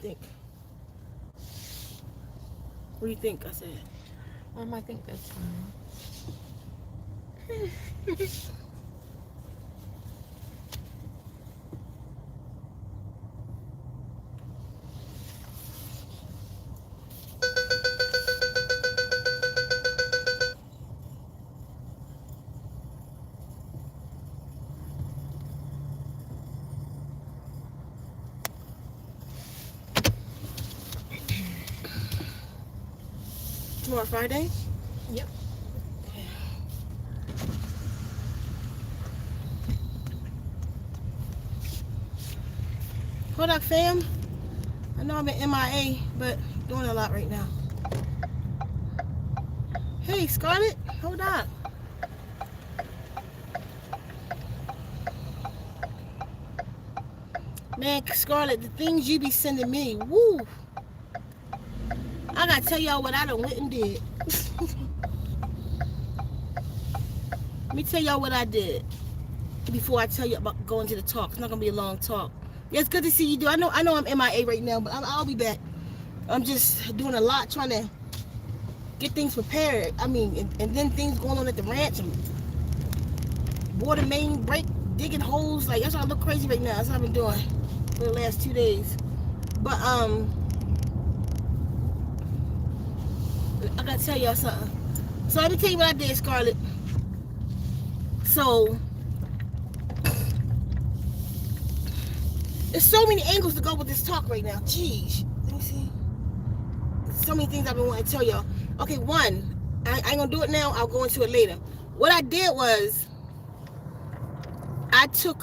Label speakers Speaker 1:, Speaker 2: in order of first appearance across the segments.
Speaker 1: think? What do you think I said?
Speaker 2: I think that's fine.
Speaker 1: Tomorrow Friday?
Speaker 2: Yep.
Speaker 1: Hold up, fam. I know I'm in MIA, but doing a lot right now. Hey, Scarlett, hold up. Man, Scarlett, the things you be sending me, woo. I gotta tell y'all what I done went and did. Let me tell y'all what I did before I tell you about going to the talk. It's not gonna be a long talk. Yeah, it's good to see you, dude. I know I'm MIA right now, but I'll be back. I'm just doing a lot, trying to get things prepared. I mean, and then things going on at the ranch. And water main break, digging holes. Like, that's why I look crazy right now. That's what I've been doing for the last 2 days. But I gotta tell y'all something. So let me tell you what I did, Scarlett. So there's so many angles to go with this talk right now. Jeez. Let me see. So many things I've been wanting to tell y'all. Okay, one, I ain't gonna do it now. I'll go into it later. What I did was I took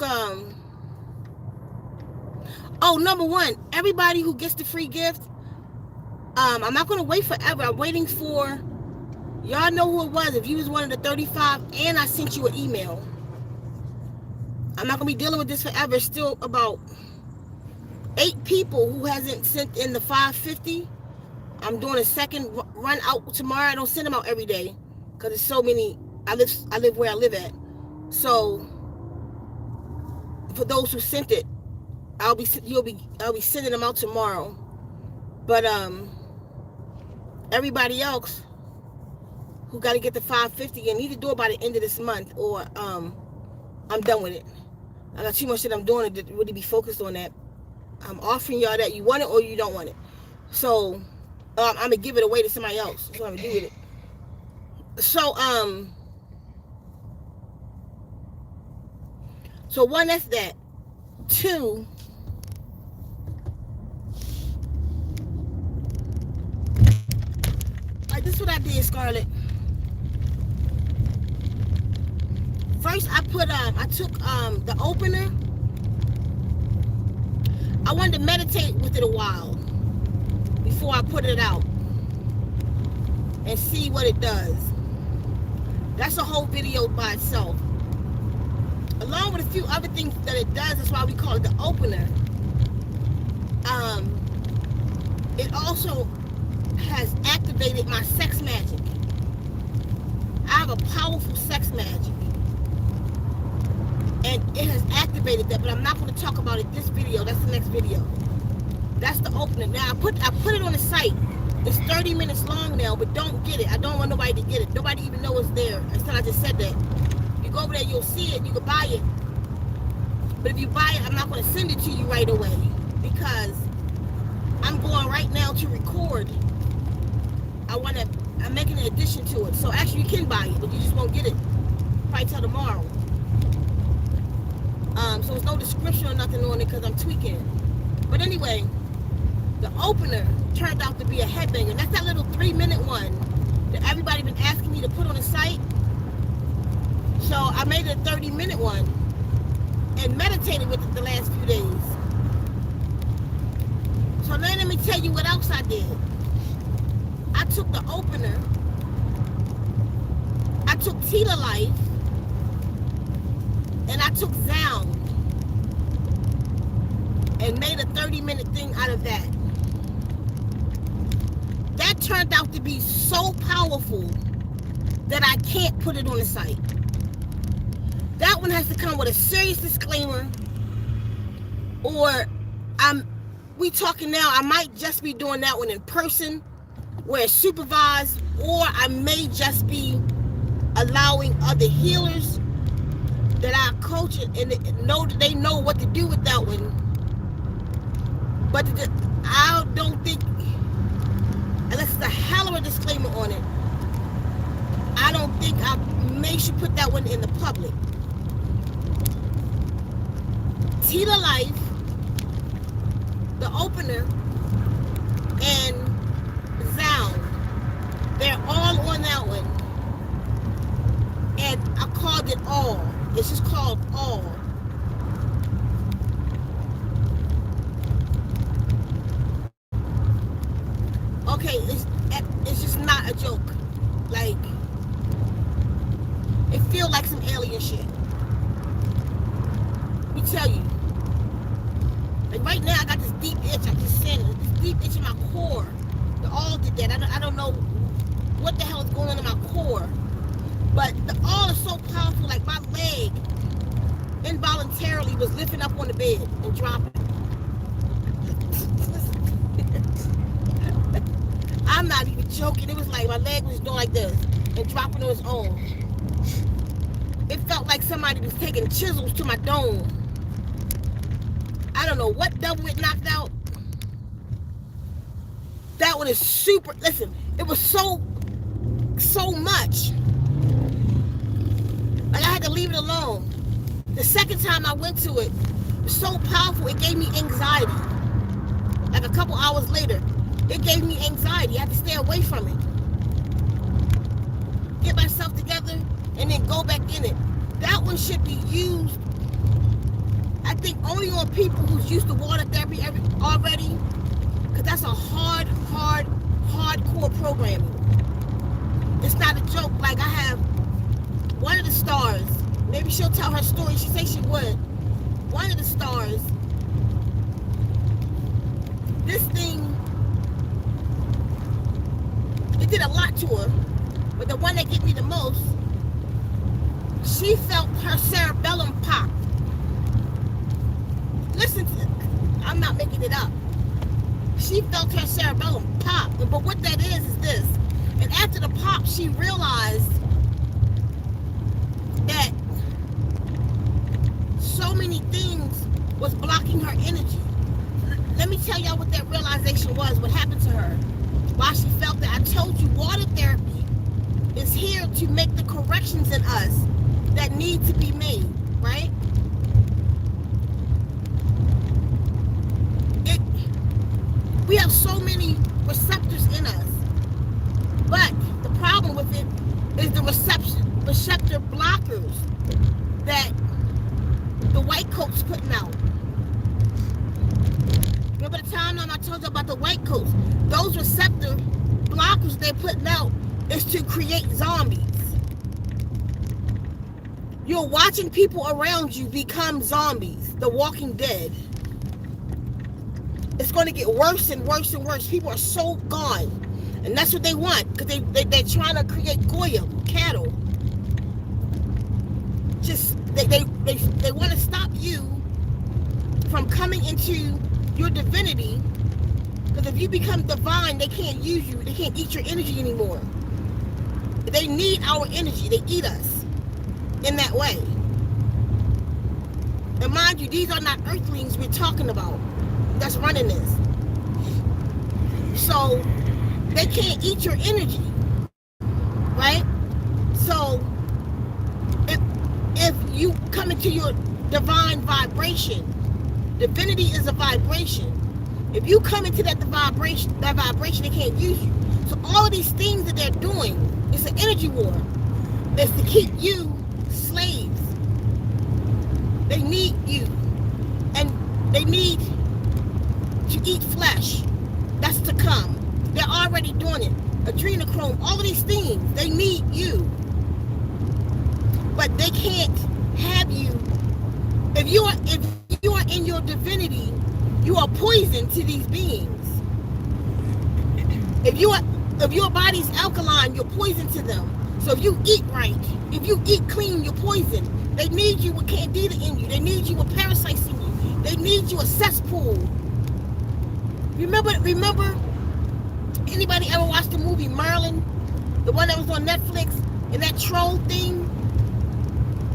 Speaker 1: number one, everybody who gets the free gift, I'm not gonna wait forever. I'm waiting for y'all know who it was. If you was one of the 35 and I sent you an email. I'm not gonna be dealing with this forever. Still about 8 people who hasn't sent in the 550. I'm doing a second run out tomorrow. I don't send them out every day because there's so many. I live where I live at. So for those who sent it, I'll be sending them out tomorrow. But everybody else who got to get the 550 and need to do it by the end of this month, or I'm done with it. I got too much that I'm doing to really be focused on that. I'm offering y'all that you want it or you don't want it. So I'm gonna give it away to somebody else. That's what I'm gonna do with it. So one, that's that. 2, this is what I did, Scarlett. First, I took the opener. I wanted to meditate with it a while before I put it out and see what it does. That's a whole video by itself. Along with a few other things that it does, that's why we call it the opener. It also has activated my sex magic. I have a powerful sex magic. And it has activated that, but I'm not going to talk about it this video. That's the next video. That's the opener. Now, I put it on the site. It's 30 minutes long now, but don't get it. I don't want nobody to get it. Nobody even know it's there until I just said that. You go over there, you'll see it. You can buy it. But if you buy it, I'm not going to send it to you right away because I'm going right now to record. I'm making an addition to it. So actually you can buy it, but you just won't get it probably till tomorrow. So there's no description or nothing on it because I'm tweaking it. But anyway, the opener turned out to be a headbanger. That's that little 3-minute one that everybody been asking me to put on the site. So I made it a 30-minute one and meditated with it the last few days. So now let me tell you what else I did. I took the opener. I took Tita Life. And I took Zound. And made a 30-minute thing out of that. That turned out to be so powerful that I can't put it on the site. That one has to come with a serious disclaimer, or I'm we talking now, I might just be doing that one in person where it's supervised, or I may just be allowing other healers that I coach and know that they know what to do with that one. But I don't think, unless it's a hell of a disclaimer on it, I don't think I should put that one in the public. Tita Life, the opener, and Zound, they're all on that one. And I called it All. It's just called All. Okay, it's just not a joke. Like, it feels like some alien shit. Let me tell you. Like right now, I got this deep itch. I'm just saying, this deep itch in my core. The All did that. I don't know what the hell is going on in my core. But the All is so powerful. Like my leg involuntarily was lifting up on the bed and dropping. I'm not even joking. It was like my leg was doing like this and dropping on its own. It felt like somebody was taking chisels to my dome. I don't know what devil it knocked out. That one is super. Listen, it was so much. Like I had to leave it alone. The second time I went to it, it was so powerful, it gave me anxiety. Like a couple hours later, it gave me anxiety. I had to stay away from it. Get myself together and then go back in it. That one should be used, I think, only on people who's used to water therapy already, because that's a hardcore programming. It's not a joke. Like I have one of the stars, maybe she'll tell her story, she said she would. One of the stars, this thing, it did a lot to her, but the one that gave me the most, she felt her cerebellum pop. Listen to it. I'm not making it up. She felt her cerebellum pop. But what that is this. And after the pop, she realized that so many things was blocking her energy. Let me tell y'all what that realization was, what happened to her. Why she felt that. I told you, water therapy is here to make the corrections in us that need to be made, right? We have so many receptors in us, but the problem with it is the receptor blockers that the white coats putting out. Remember the time I told you about the white coats? Those receptor blockers they're putting out is to create zombies. You're watching people around you become zombies, the Walking Dead. It's going to get worse and worse and worse. People are so gone. And that's what they want, because they're trying to create goyim, cattle. Just, they want to stop you from coming into your divinity, because if you become divine, they can't use you. They can't eat your energy anymore. They need our energy. They eat us in that way. And mind you, these are not earthlings we're talking about that's running this. So they can't eat your energy, right? So if you come into your divine vibration, divinity is a vibration. If you come into that vibration, they can't use you. So all of these things that they're doing, it's an energy war. It's to keep you slaves. They need you, and they need to eat flesh. That's to come. They're already doing it. Adrenochrome, all of these things, they need you. But they can't have you. If you are in your divinity, you are poison to these beings. If your body's alkaline, you're poison to them. So if you eat right, if you eat clean, you're poison. They need you with candida in you. They need you with parasites in you. They need you a cesspool. Remember, anybody ever watched the movie Merlin? The one that was on Netflix, and that troll thing?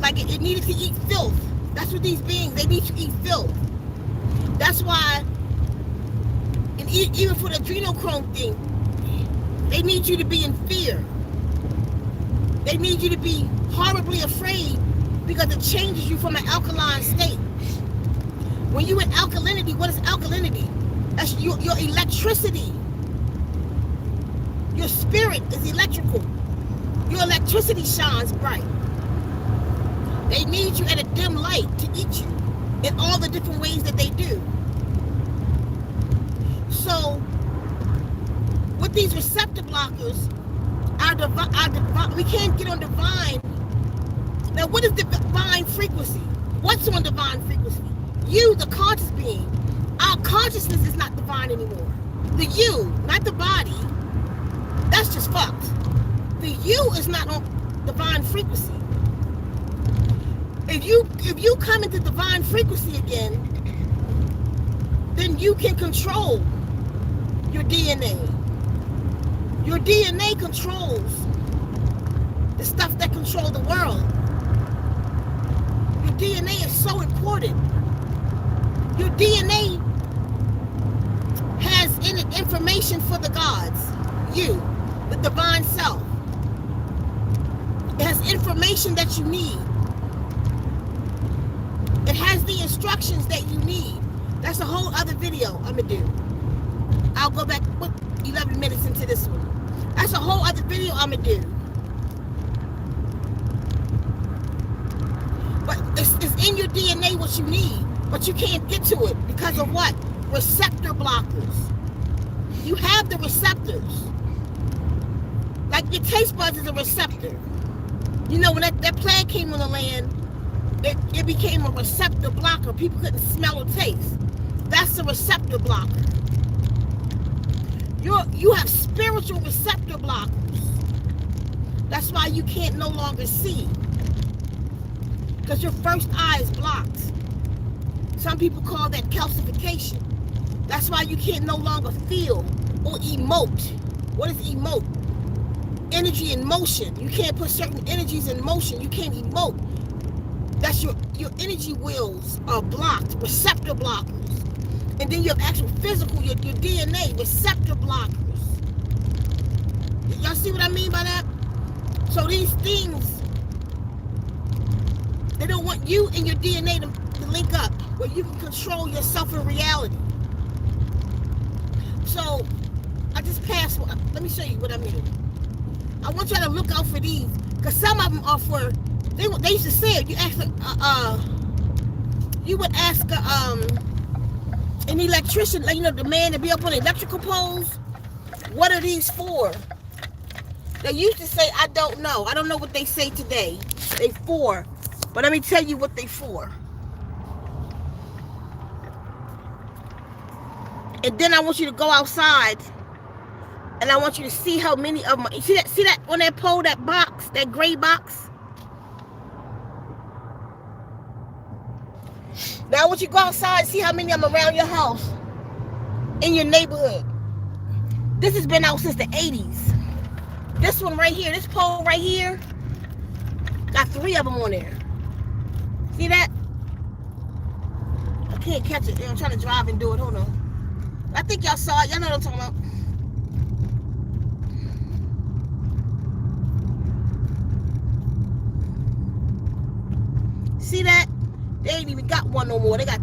Speaker 1: Like it needed to eat filth. That's what these beings, they need to eat filth. That's why, and even for the adrenochrome thing, they need you to be in fear. They need you to be horribly afraid because it changes you from an alkaline state. When you're in alkalinity, what is alkalinity? That's your electricity. Your spirit is electrical. Your electricity shines bright. They need you at a dim light to eat you in all the different ways that they do. So, with these receptor blockers, we can't get on divine. Now, what is divine frequency? What's on divine frequency? You, the conscious being. Our consciousness is not divine anymore. The you, not the body, that's just fucked. The you is not on divine frequency. If you come into divine frequency again, then you can control your DNA. Your DNA controls the stuff that controls the world. Your DNA is so important. Your DNA has in it information for the gods. You, the divine self. It has information that you need. It has the instructions that you need. That's a whole other video I'm gonna do. I'll go back with 11 minutes into this one. That's a whole other video I'm gonna do. But it's in your DNA what you need, but you can't get to it because of what? Receptor blockers. You have the receptors. Like your taste buds is a receptor. You know, when that plague came on the land, it became a receptor blocker. People couldn't smell or taste. That's a receptor blocker. You have spiritual receptor blockers. That's why you can't no longer see. Because your first eye is blocked. Some people call that calcification. That's why you can't no longer feel or emote. What is emote? Energy in motion. You can't put certain energies in motion. You can't emote. That's your energy wheels are blocked, receptor blockers. And then your actual physical, your DNA, receptor blockers. Y'all see what I mean by that? So these things, they don't want you and your DNA to link up where you can control yourself in reality. So I just passed, let me show you what I mean. I want y'all to look out for these, because some of them are for, they used to say it, you would ask an electrician, you know, the man to be up on electrical poles, what are these for? They used to say, I don't know. I don't know what they say today. They for. But let me tell you what they for. And then I want you to go outside and I want you to see how many of them. See that on that pole, that box, that gray box? Now I want you to go outside and see how many of them around your house, in your neighborhood. This has been out since the 80s. This one right here, this pole right here, got 3 of them on there. See that? I can't catch it. I'm trying to drive and do it. Hold on. I think y'all saw it. Y'all know what I'm talking about. See that? They ain't even got one no more. They got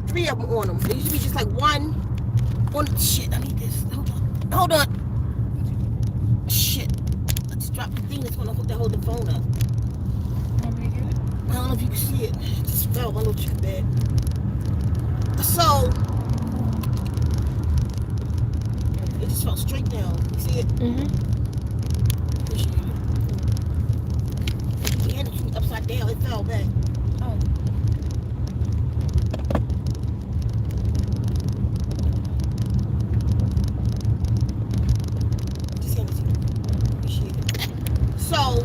Speaker 1: 3 of them on them. They used to be just like one on the shit. I need this. Hold on. Shit. Let's drop the thing that's gonna hold the phone up.
Speaker 2: Want me to get it?
Speaker 1: I don't know if you can see it. It just fell my little too bad. So it just fell straight down. You see it? Appreciate it. We had it upside down. It fell back.
Speaker 2: Oh.
Speaker 1: So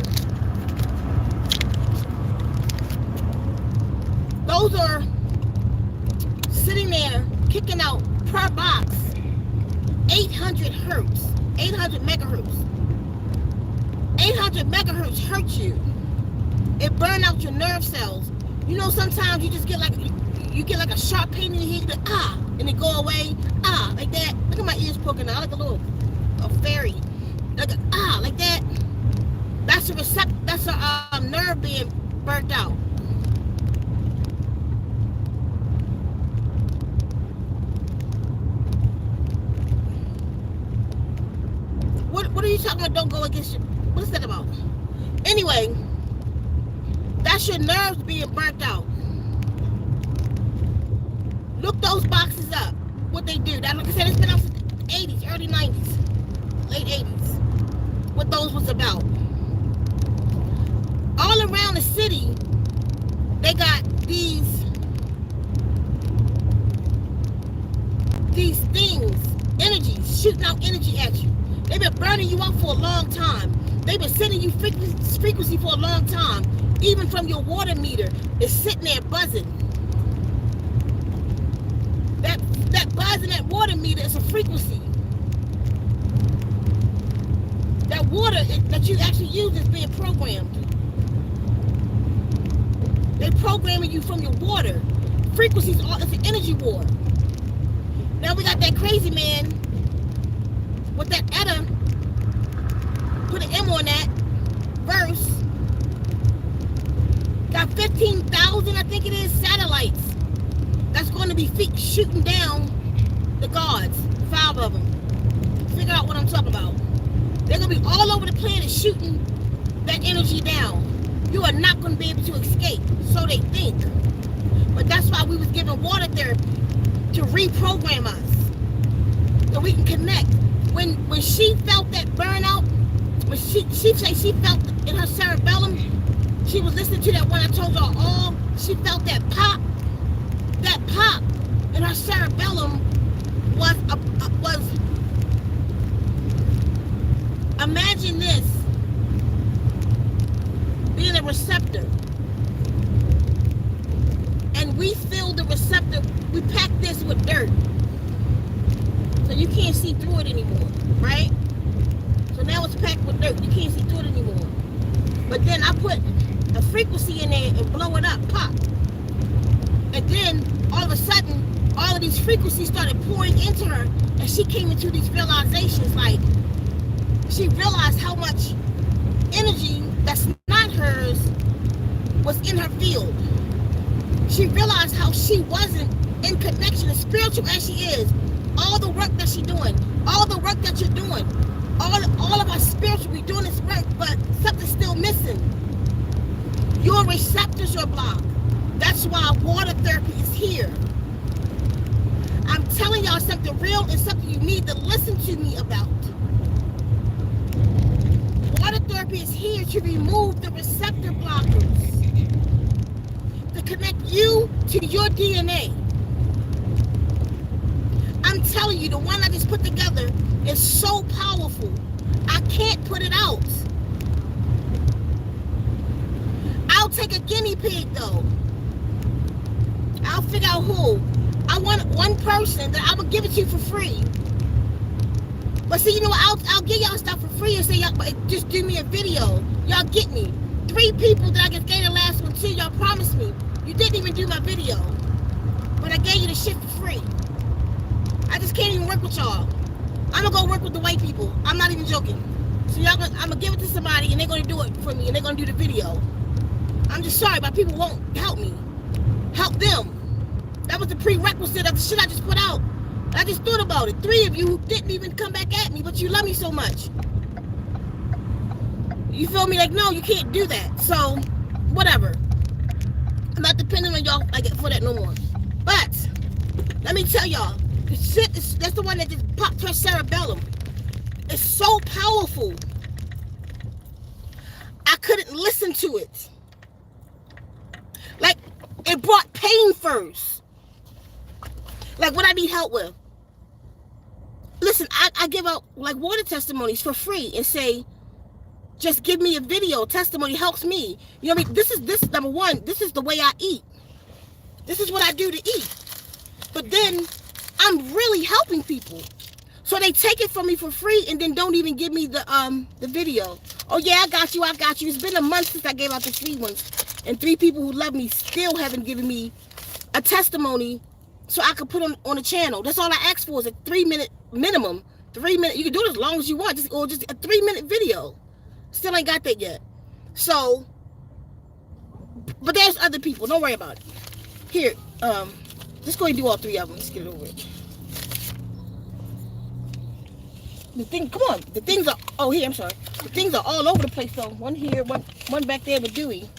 Speaker 1: those are sitting there kicking out per box 800 hertz, 800 megahertz. 800 megahertz hurt you. It burn out your nerve cells. You know, sometimes you just get like a sharp pain in your head, and it go away, like that. Look at my ears poking out, like a fairy, like like that. That's a nerve being burnt out. What are you talking about? Don't go against you. What's that about? Anyway, that's your nerves being burnt out. Look those boxes up. What they do. That, like I said, it's been out since the 80s, early 90s, late 80s. What those was about. All around the city, they got these things, energies, shooting out energy at you. They've been burning you up for a long time. They've been sending you frequency for a long time. Even from your water meter, it's sitting there buzzing. That buzz in that water meter is a frequency. That water that you actually use is being programmed. They're programming you from your water. Frequencies, it's an energy war. Now we got that crazy man with that Etta, put an M on that, verse. Got 15,000, I think it is, satellites that's going to be shooting down the gods, 5 of them. Figure out what I'm talking about. They're going to be all over the planet shooting that energy down. You are not going to be able to escape, so they think. But that's why we was given water therapy, to reprogram us, so we can connect. When she felt that burnout, when she said she felt in her cerebellum, she was listening to that one I told y'all all, she felt that pop in her cerebellum was imagine this, being a receptor. And we fill the receptor, we pack this with dirt. So you can't see through it anymore, right? So now it's packed with dirt. You can't see through it anymore. But then I put a frequency in there and blow it up, pop. And then all of a sudden, all of these frequencies started pouring into her, and she came into these realizations. Like, she realized how much energy that's not hers was in her field. She realized how she wasn't in connection, as spiritual as she is. All the work that she's doing, all the work that you're doing, all of our spiritual, we're doing this work, but something's still missing. Your receptors are blocked. That's why water therapy is here. I'm telling y'all something real and something you need to listen to me about. Water therapy is here to remove the receptor blockers, to connect you to your DNA. I'm telling you, the one I just put together is so powerful. I can't put it out. I'll take a guinea pig though. I'll figure out who. I want one person that I will give it to for free. But see, you know what? I'll give y'all stuff for free and say, y'all just do me a video. Y'all get me. 3 people that I just gave the last one to, y'all promised me. You didn't even do my video. But I gave you the shit for free. I just can't even work with y'all. I'm gonna go work with the white people. I'm not even joking. So I'm gonna give it to somebody and they're gonna do it for me and they're gonna do the video. I'm just sorry, but people won't help me. Help them. That was the prerequisite of the shit I just put out. I just thought about it. 3 of you who didn't even come back at me, but you love me so much. You feel me? Like, no, you can't do that. So, whatever. I'm not depending on y'all for that no more. But, let me tell y'all, the shit that's the one that just popped her cerebellum. It's so powerful. I couldn't listen to it. Like, it brought pain first. Like, what I need help with. Listen, I give out like water testimonies for free and say, just give me a video. Testimony helps me. You know what I mean? This is number one. This is the way I eat. This is what I do to eat. But then I'm really helping people. So they take it from me for free and then don't even give me the video. Oh yeah, I got you. It's been a month since I gave out the free ones. And 3 people who love me still haven't given me a testimony so I could put them on the channel. That's all I asked for is a 3-minute minimum. 3 minutes. You can do it as long as you want, or just a 3-minute video. Still ain't got that yet. So, but there's other people. Don't worry about it. Here, just go and do all 3 of them. Let's get it over with. Come on. The things are, oh, here, I'm sorry. The things are all over the place, though. One here, one back there with Dewey.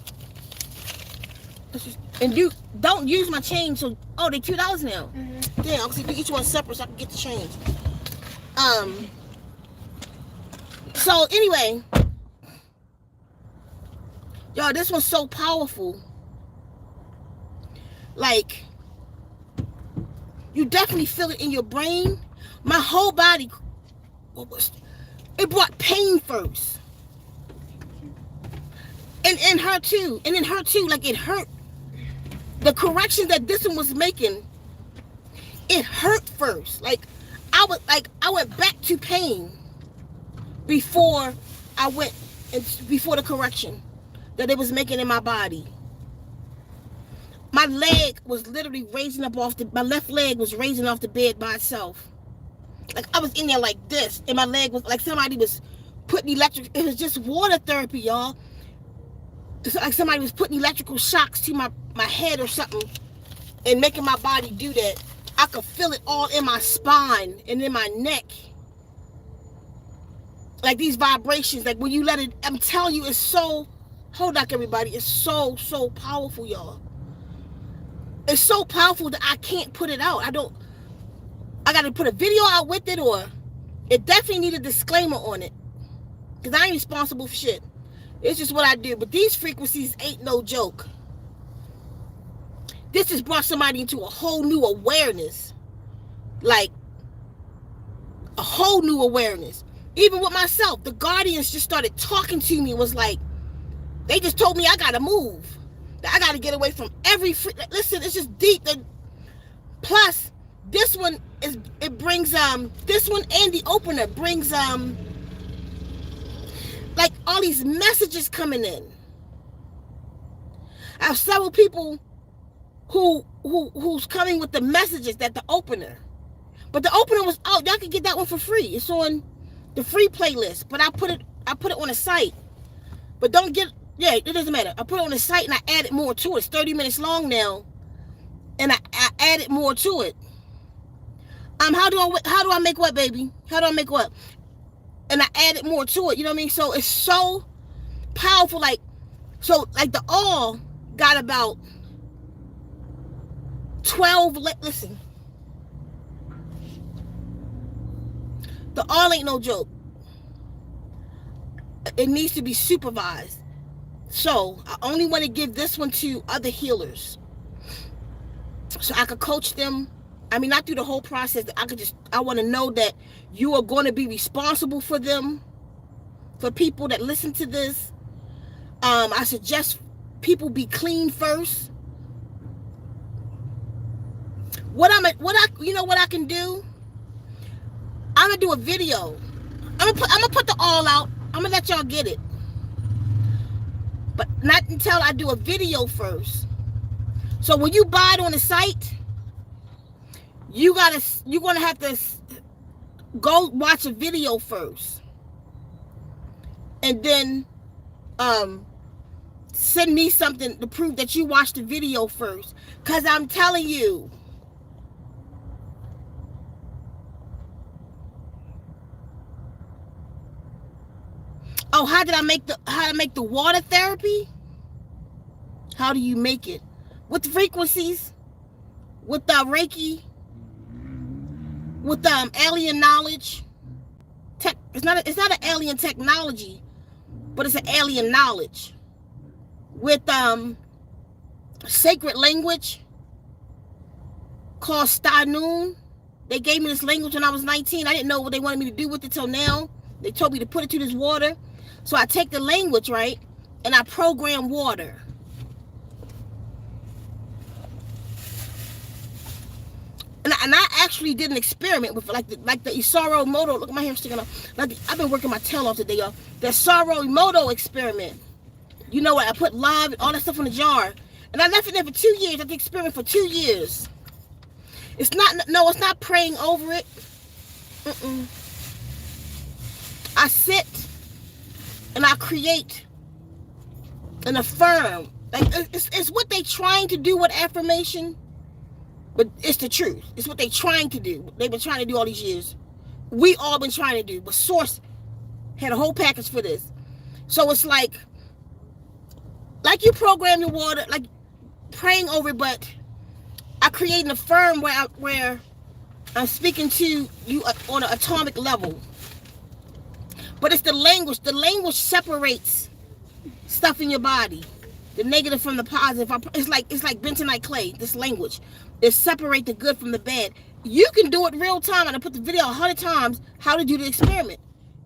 Speaker 1: And you don't use my change, so, oh, they're $2 now. Mm-hmm. Yeah, I'll see each one separate so I can get the change. So, anyway, y'all, this one's so powerful. Like, you definitely feel it in your brain. My whole body, it brought pain first. And in her too, like it hurt. The corrections that this one was making, it hurt first. Like I went back to pain before the correction that it was making in my body. My leg was literally raising up my left leg was raising off the bed by itself. Like I was in there like this, and my leg was like somebody was putting it was just water therapy, y'all. It's like somebody was putting electrical shocks to my head or something and making my body do that. I could feel it all in my spine and in my neck. Like these vibrations, like when you let it, I'm telling you, it's so, hold on everybody, it's so powerful, y'all. It's so powerful that I can't put it out. I got to put a video out with it, or it definitely need a disclaimer on it. Because I ain't responsible for shit. It's just what I do. But these frequencies ain't no joke. This has brought somebody into a whole new awareness. Like, a whole new awareness. Even with myself, the guardians just started talking to me. It was like, they just told me I got to move. That I got to get away from listen, it's just deep. Plus, this one brings this one and the opener brings like all these messages coming in. I have several people who's coming with the messages that the opener. But the opener was out. Y'all can get that one for free. It's on the free playlist. But I put it on a site. But don't get, yeah, it doesn't matter. I put it on the site and I added more to it. It's 30 minutes long now. And I added more to it. How do I make what, baby? How do I make what? And I added more to it, you know what I mean? So it's so powerful. Like the all got about 12, listen. The all ain't no joke. It needs to be supervised. So I only want to give this one to other healers. So I could coach them. I mean, not through the whole process. I want to know that you are going to be responsible for them. For people that listen to this. I suggest people be clean first. You know what I can do? I'm gonna do a video. I'm gonna put the all out. I'm gonna let y'all get it. But not until I do a video first. So when you buy it on the site, you're gonna have to go watch a video first. And then send me something to prove that you watched the video first. Cause I'm telling you. Oh, how to make the water therapy? How do you make it? With frequencies, with the Reiki, with alien knowledge. It's not an alien technology, but it's an alien knowledge. With sacred language called Stanun. They gave me this language when I was 19. I didn't know what they wanted me to do with it till now. They told me to put it to this water. So I take the language, right, and I program water. And I actually did an experiment with like the Isaru Emoto. Look at my hair sticking up. I've been working my tail off today, y'all. The Isaru Emoto experiment. You know what? I put love and all that stuff in a jar, and I left it there for 2 years. I did the experiment for 2 years. It's not praying over it. I sit and I create and affirm. Like it's what they trying to do with affirmation, but it's the truth. It's what they trying to do. They've been trying to do all these years. We all been trying to do, but Source had a whole package for this. So it's like you program your water, like praying over it, but I create an affirm where I'm speaking to you on an atomic level. But it's the language. The language separates stuff in your body, the negative from the positive. It's like bentonite clay. This language, it separates the good from the bad. You can do it real time, and I put the video 100 times how to do the experiment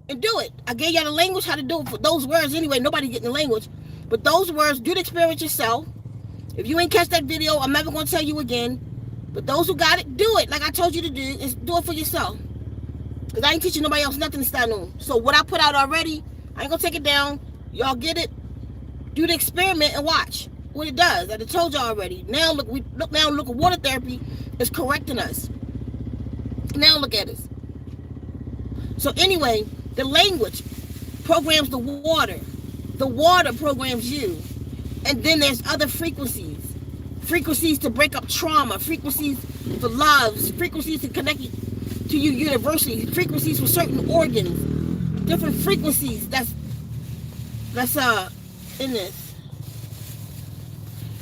Speaker 1: and do it. I gave y'all the language how to do it for those words anyway. Nobody getting the language, but those words. Do the experiment yourself. If you ain't catch that video, I'm never going to tell you again. But those who got it, do it like I told you to do. Is do it for yourself. Because I ain't teaching nobody else nothing to start on. So what I put out already, I ain't going to take it down. Y'all get it. Do the experiment and watch what it does. I told y'all already. Now look at water therapy is correcting us. Now look at us. So anyway, the language programs the water. The water programs you. And then there's other frequencies. Frequencies to break up trauma. Frequencies for loves. Frequencies to connect you to you universally. Frequencies for certain organs. Different frequencies that's in this.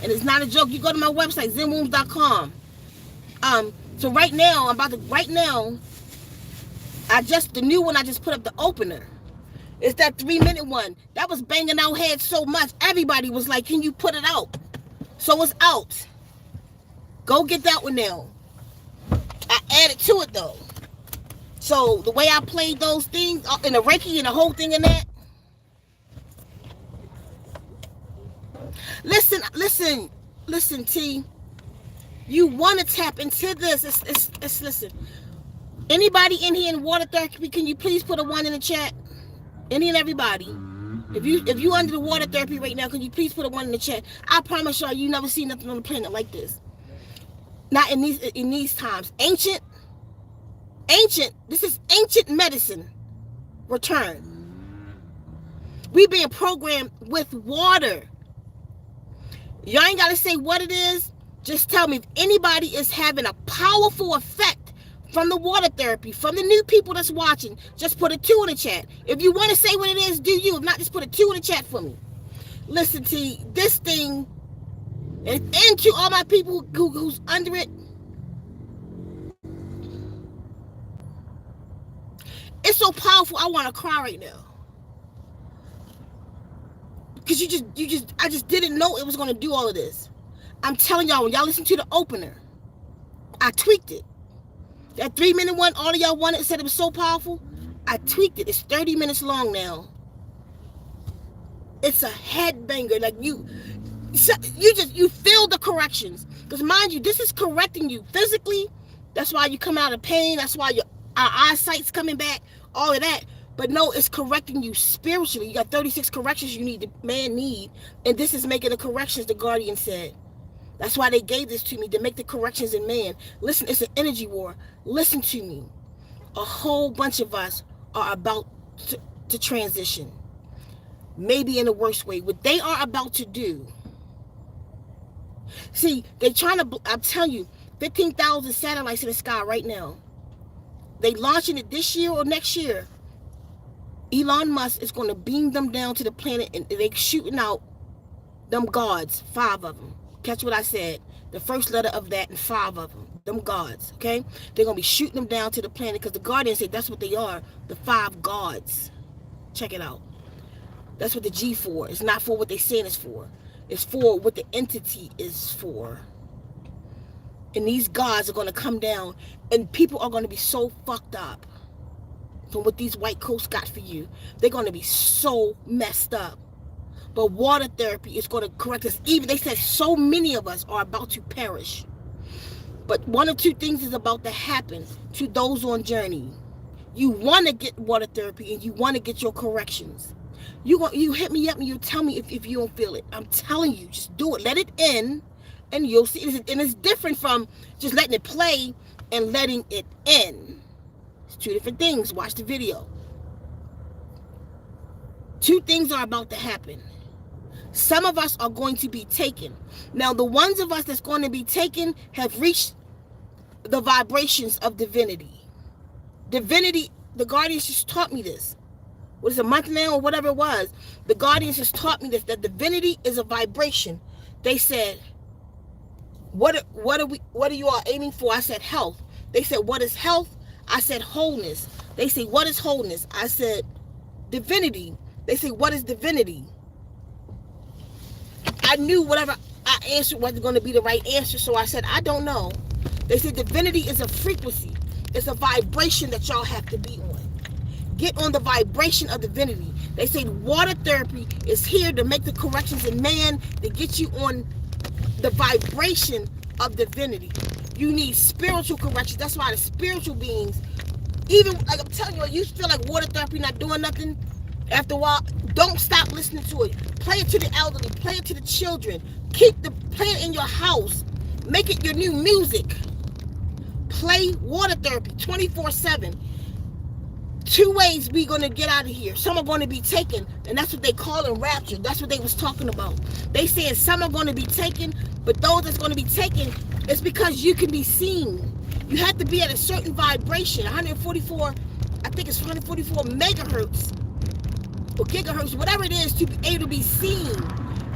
Speaker 1: And it's not a joke. You go to my website, zenwombs.com. So right now, the new one I just put up, the opener. It's that 3-minute one. That was banging our heads so much. Everybody was like, can you put it out? So it's out. Go get that one now. I added to it though. So the way I played those things, and the Reiki and the whole thing in that. Listen, T. You want to tap into this. It's listen. Anybody in here in water therapy, can you please put a 1 in the chat? Any and everybody. If you under the water therapy right now, can you please put a 1 in the chat? I promise y'all, you never seen nothing on the planet like this. Not in these times. Ancient. This is ancient medicine. Return. We being programmed with water. Y'all ain't gotta say what it is. Just tell me if anybody is having a powerful effect from the water therapy, from the new people that's watching. Just put a 2 in the chat. If you want to say what it is, do you. If not, just put a 2 in the chat for me. Listen, T, this thing, and to all my people who's under it, it's so powerful. I want to cry right now. Because I just didn't know it was going to do all of this. I'm telling y'all, when y'all listen to the opener, I tweaked it. That 3-minute one, all of y'all wanted, said it was so powerful. I tweaked it. It's 30 minutes long now. It's a headbanger. Like you feel the corrections. Because mind you, this is correcting you physically. That's why you come out of pain. That's why our eyesight's coming back. All of that. But no, it's correcting you spiritually. You got 36 corrections you need, and this is making the corrections the Guardian said. That's why they gave this to me, to make the corrections in man. Listen, it's an energy war. Listen to me. A whole bunch of us are about to transition. Maybe in the worst way. What they are about to do. See, they're trying to, I'm telling you, 15,000 satellites in the sky right now. They launching it this year or next year. Elon Musk is going to beam them down to the planet, and they're shooting out them gods, 5 of them. Catch what I said. The first letter of that and 5 of them. Them gods, okay? They're going to be shooting them down to the planet because the Guardians say that's what they are. The 5 gods. Check it out. That's what the G for. It's not for what they saying it's for. It's for what the entity is for. And these gods are going to come down, and people are going to be so fucked up from what these white coats got for you. They're going to be so messed up. But water therapy is going to correct us. Even they said so many of us are about to perish. But one or two things is about to happen to those on journey. You want to get water therapy and you want to get your corrections. You hit me up and you tell me if you don't feel it. I'm telling you, just do it. Let it in and you'll see. And it's different from just letting it play and letting it in. It's two different things. Watch the video. Two things are about to happen. Some of us are going to be taken. Now, the ones of us that's going to be taken have reached the vibrations of divinity. Divinity, the Guardians just taught me this. What is it, a month now or whatever it was? The Guardians just taught me this, that divinity is a vibration. They said, what are you all aiming for? I said health. They said, what is health? I said wholeness. They say, what is wholeness? I said divinity. They say, what is divinity? I knew whatever I answered wasn't going to be the right answer, so I said, I don't know. They said divinity is a frequency. It's a vibration that y'all have to be on. Get on the vibration of divinity. They say water therapy is here to make the corrections in man, to get you on the vibration of divinity. You need spiritual corrections. That's why the spiritual beings, even like I'm telling you, you feel like water therapy not doing nothing. After a while, don't stop listening to it. Play it to the elderly. Play it to the children. Play it in your house. Make it your new music. Play water therapy 24/7. Two ways we gonna get out of here. Some are going to be taken, and that's what they call in rapture. That's what they was talking about. They saying some are going to be taken, but those that's going to be taken, it's because you can be seen. You have to be at a certain vibration, 144. I think it's 144 megahertz or gigahertz, whatever it is, to be able to be seen.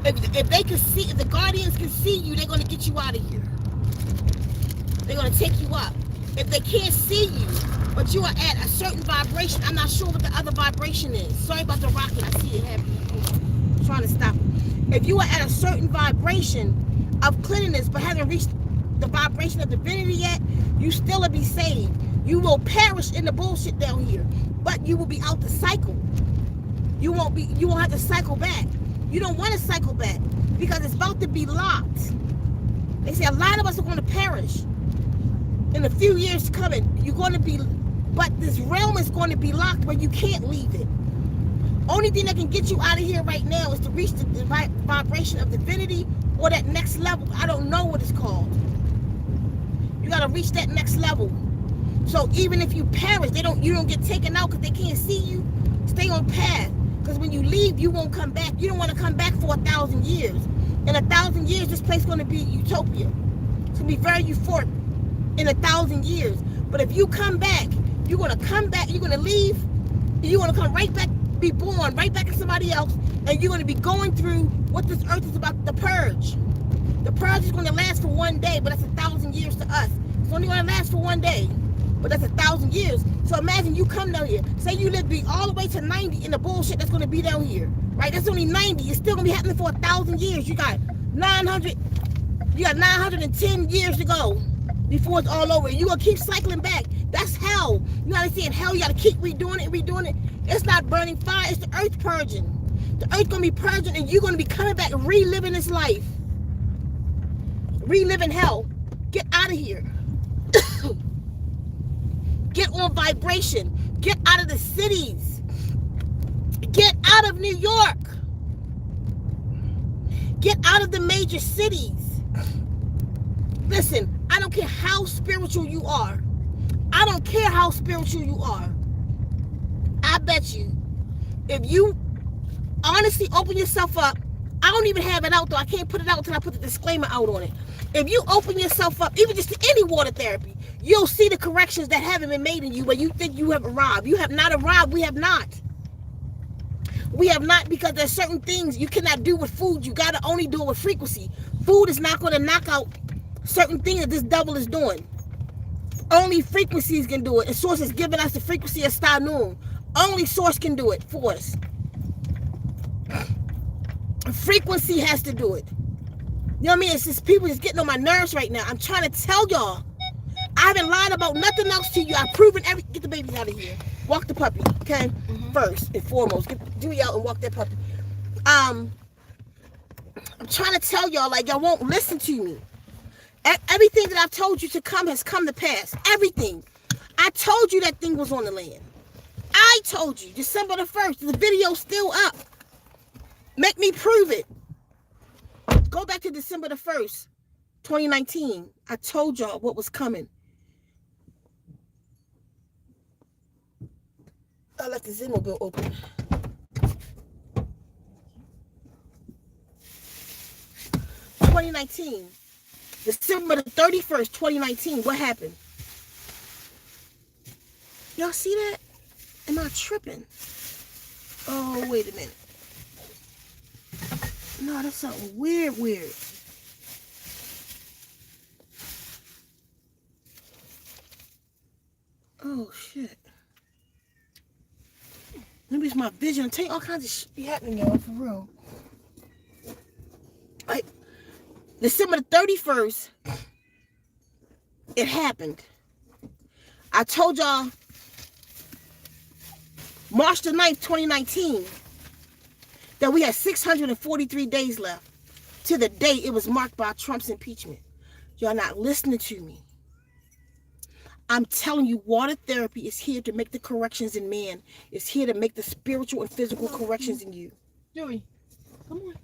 Speaker 1: If they can see, if the Guardians can see you, they're going to get you out of here. They're going to take you up. If they can't see you, but you are at a certain vibration, I'm not sure what the other vibration is. Sorry about the rocket. I see it happening. I'm trying to stop it. If you are at a certain vibration of cleanliness, but haven't reached the vibration of divinity yet, you still will be saved. You will perish in the bullshit down here, but you will be out the cycle. You won't have to cycle back. You don't want to cycle back because it's about to be locked. They say a lot of us are going to perish in a few years coming. You're going to be, but this realm is going to be locked where you can't leave it. Only thing that can get you out of here right now is to reach the vibration of divinity or that next level. I don't know what it's called. You got to reach that next level. So even if you perish, you don't get taken out because they can't see you. Stay on path. Because when you leave, you won't come back. You don't want to come back for 1,000 years. In 1,000 years, this place is going to be utopia. It's going to be very euphoric in 1,000 years. But if you come back, you're going to come back, you're going to leave, and you're going to come right back, be born, right back as somebody else, and you're going to be going through what this earth is about, the purge. The purge is going to last for one day, but that's 1,000 years to us. It's only going to last for one day, but that's 1,000 years. So imagine you come down here. Say you live all the way to 90 in the bullshit that's going to be down here, right? That's only 90. It's still going to be happening for 1,000 years. You got 910 years to go before it's all over. You're going to keep cycling back. That's hell. You understand? Hell, you got to keep redoing it. It's not burning fire. It's the earth purging. The earth going to be purging, and you're going to be coming back and reliving this life. Reliving hell. Get out of here. Get on vibration. Get out of the cities. Get out of New York. Get out of the major cities. Listen, I don't care how spiritual you are. I don't care how spiritual you are. I bet you, if you honestly open yourself up, I don't even have it out though. I can't put it out until I put the disclaimer out on it. If you open yourself up, even just to any water therapy, you'll see the corrections that haven't been made in you where you think you have arrived. You have not arrived. We have not. We have not, because there's certain things you cannot do with food. You got to only do it with frequency. Food is not going to knock out certain things that this devil is doing. Only frequencies can do it. And Source is giving us the frequency of Star Noon. Only Source can do it for us. Frequency has to do it. You know what I mean? It's just people just getting on my nerves right now. I'm trying to tell y'all. I haven't lied about nothing else to you. I've proven everything. Get the babies out of here. Walk the puppy, okay? Mm-hmm. First and foremost. Get Dewey out and walk that puppy. I'm trying to tell y'all, like, y'all won't listen to me. Everything that I've told you to come has come to pass. Everything. I told you that thing was on the land. I told you. December the 1st. The video's still up. Make me prove it. Go back to December the 1st, 2019. I told y'all what was coming. I left the Zimmer bill open. $2019. December the 31st, 2019. What happened? Y'all see that? Am I tripping? Oh, wait a minute. No, that's something weird. Oh, shit. Maybe it's my vision. I'm telling you, all kinds of shit be happening, y'all, for real. Like, December the 31st, it happened. I told y'all March the 9th, 2019, that we had 643 days left to the day it was marked by Trump's impeachment. Y'all not listening to me. I'm telling you, water therapy is here to make the corrections in man. It's here to make the spiritual and physical corrections in you.
Speaker 2: Joey, come on.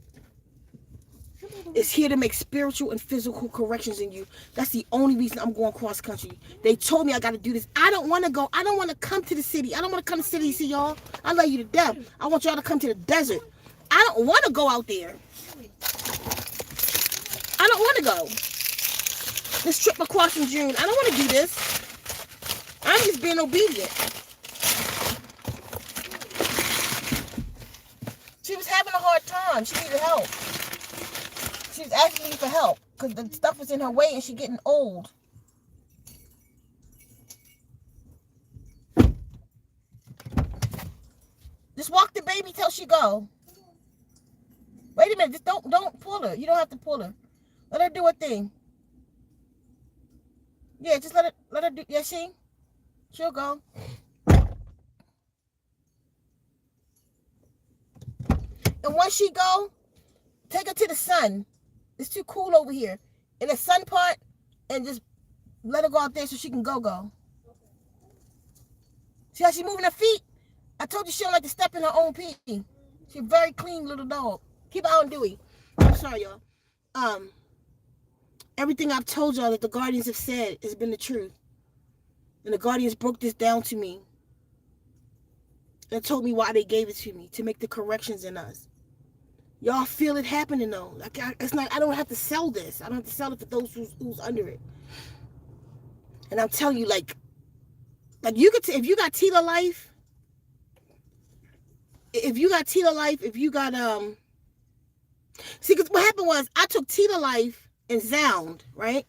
Speaker 1: It's here to make spiritual and physical corrections in you. That's the only reason I'm going cross country. They told me I got to do this. I don't want to go. I don't want to come to the city. I don't want to come to the city to see y'all. I love you to death. I want y'all to come to the desert. I don't want to go out there. I don't want to go. This trip across in June. I don't want to do this. I'm just being obedient. She was having a hard time. She needed help. She was asking me for help because the stuff was in her way and she's getting old. Just walk the baby till she go. Wait a minute. Just don't pull her. You don't have to pull her. Let her do her thing. Yeah, just let her do. Yeah, she'll go. And once she go, take her to the sun. It's too cool over here. In the sun part, and just let her go out there so she can go. See how she moving her feet? I told you she don't like to step in her own pee. She's a very clean little dog. Keep her out and Dewey. I'm sorry, y'all. Everything I've told y'all that the Guardians have said has been the truth. And the Guardians broke this down to me. And told me why they gave it to me, to make the corrections in us. Y'all feel it happening though. Like it's not. I don't have to sell this. I don't have to sell it for those who's under it. And I'm telling you, like you could, if you got Tila Life, if you got see, because what happened was I took Tila Life and Zound, right,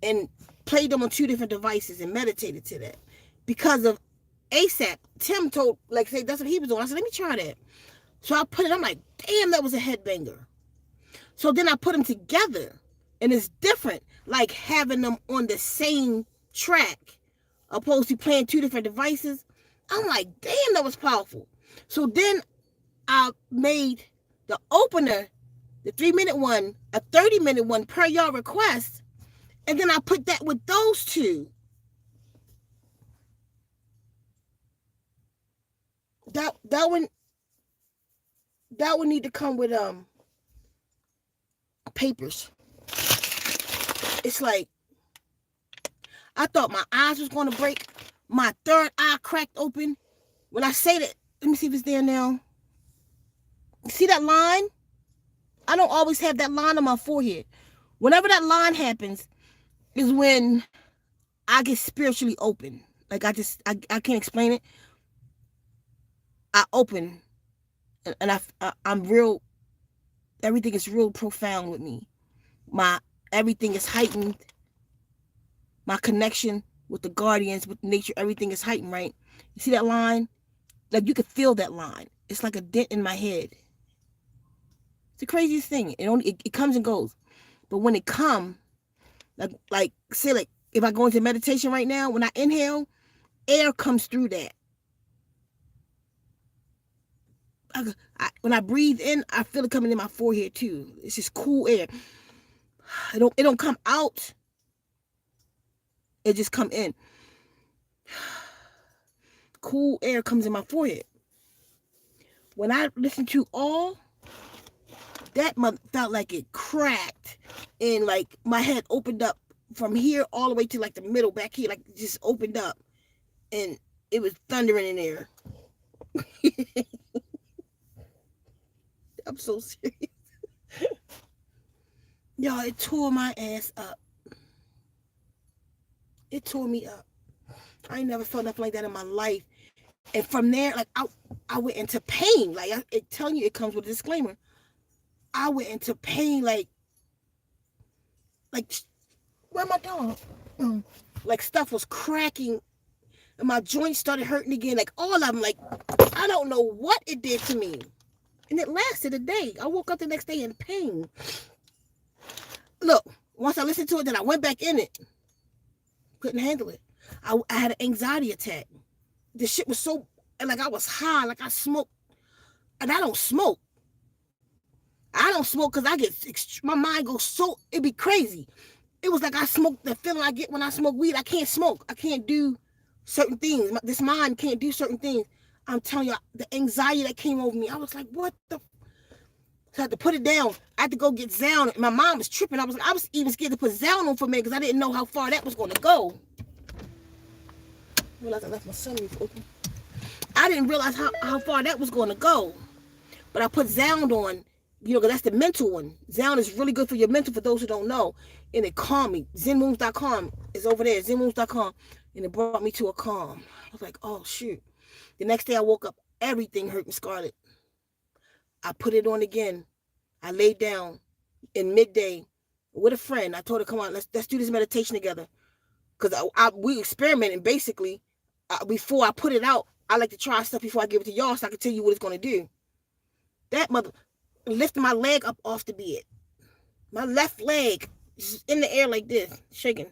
Speaker 1: and played them on 2 different devices and meditated to that because of ASAP. Tim told, like, say that's what he was doing. I said, let me try that. So I put it, I'm like, damn, that was a headbanger. So then I put them together, and it's different, like having them on the same track, opposed to playing 2 different devices. I'm like, damn, that was powerful. So then I made the opener, the 3-minute one, a 30-minute one per y'all request, and then I put that with those 2. That would need to come with papers. It's like I thought my eyes was gonna break. My third eye cracked open. When I say that, let me see if it's there now. See that line? I don't always have that line on my forehead. Whenever that line happens is when I get spiritually open. Like I can't explain it. I open. And I'm real, everything is real profound with me. Everything is heightened. My connection with the Guardians, with nature, everything is heightened, right? You see that line? Like you can feel that line. It's like a dent in my head. It's the craziest thing. It comes and goes. But when it comes, like if I go into meditation right now, when I inhale, air comes through that. When I breathe in, I feel it coming in my forehead too. It's just cool air. It don't come out. It just come in. Cool air comes in my forehead. When I listened to all, that mother felt like it cracked, and like my head opened up from here all the way to like the middle back here, like it just opened up, and it was thundering in there. I'm so serious. Y'all, it tore my ass up. It tore me up. I ain't never felt nothing like that in my life. And from there, like I went into pain. Like it telling you, it comes with a disclaimer. I went into pain, like where my dog? Like stuff was cracking, and my joints started hurting again. Like all of them. Like I don't know what it did to me, and it lasted a day. I woke up the next day in pain. Look, once I listened to it, then I went back in it. Couldn't handle it. I had an anxiety attack. The shit was so, like I was high, like I smoked, and I don't smoke. I don't smoke because my mind goes so, it'd be crazy. It was like I smoked, the feeling I get when I smoke weed. I can't smoke. I can't do certain things. This mind can't do certain things. I'm telling you, the anxiety that came over me, I was like, what the? So I had to put it down. I had to go get Zale. My mom was tripping. I was even scared to put Zale on for a minute because I didn't know how far that was going to go. I realized I left my sunroof open. I didn't realize how far that was going to go. But I put Zale on, because that's the mental one. Zale is really good for your mental, for those who don't know. And it calmed me. ZenWounds.com is over there, ZenWounds.com. And it brought me to a calm. I was like, oh, shoot. The next day I woke up, everything hurt me scarlet. I put it on again. I laid down in midday with a friend. I told her, come on, let's do this meditation together. Because we experimented, basically. Before I put it out, I like to try stuff before I give it to y'all so I can tell you what it's going to do. That mother lifted my leg up off the bed. My left leg just in the air like this, shaking.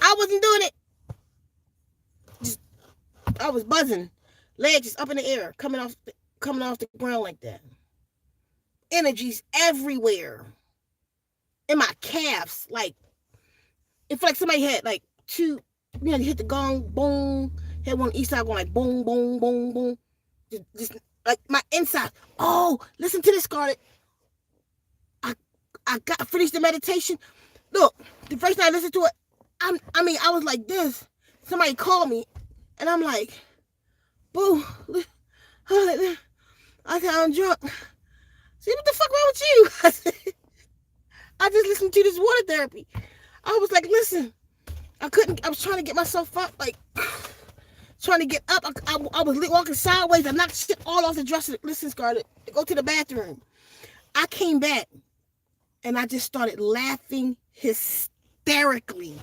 Speaker 1: I wasn't doing it. I was buzzing. Leg just up in the air, coming off the ground like that. Energies everywhere. In my calves, like it felt like somebody had like two, you hit the gong, boom. Had one east side going like boom, boom, boom, boom. Just like my inside. Oh, listen to this, Scarlett. I got finished the meditation. Look, the first time I listened to it, I was like this. Somebody called me, and I'm like, boo. I said, I'm drunk. See, what the fuck wrong with you? I just listened to this water therapy. I was like, listen, I was trying to get myself up, like, trying to get up. I was walking sideways. I knocked shit all off the dresser. Listen, Scarlett, go to the bathroom. I came back, and I just started laughing hysterically.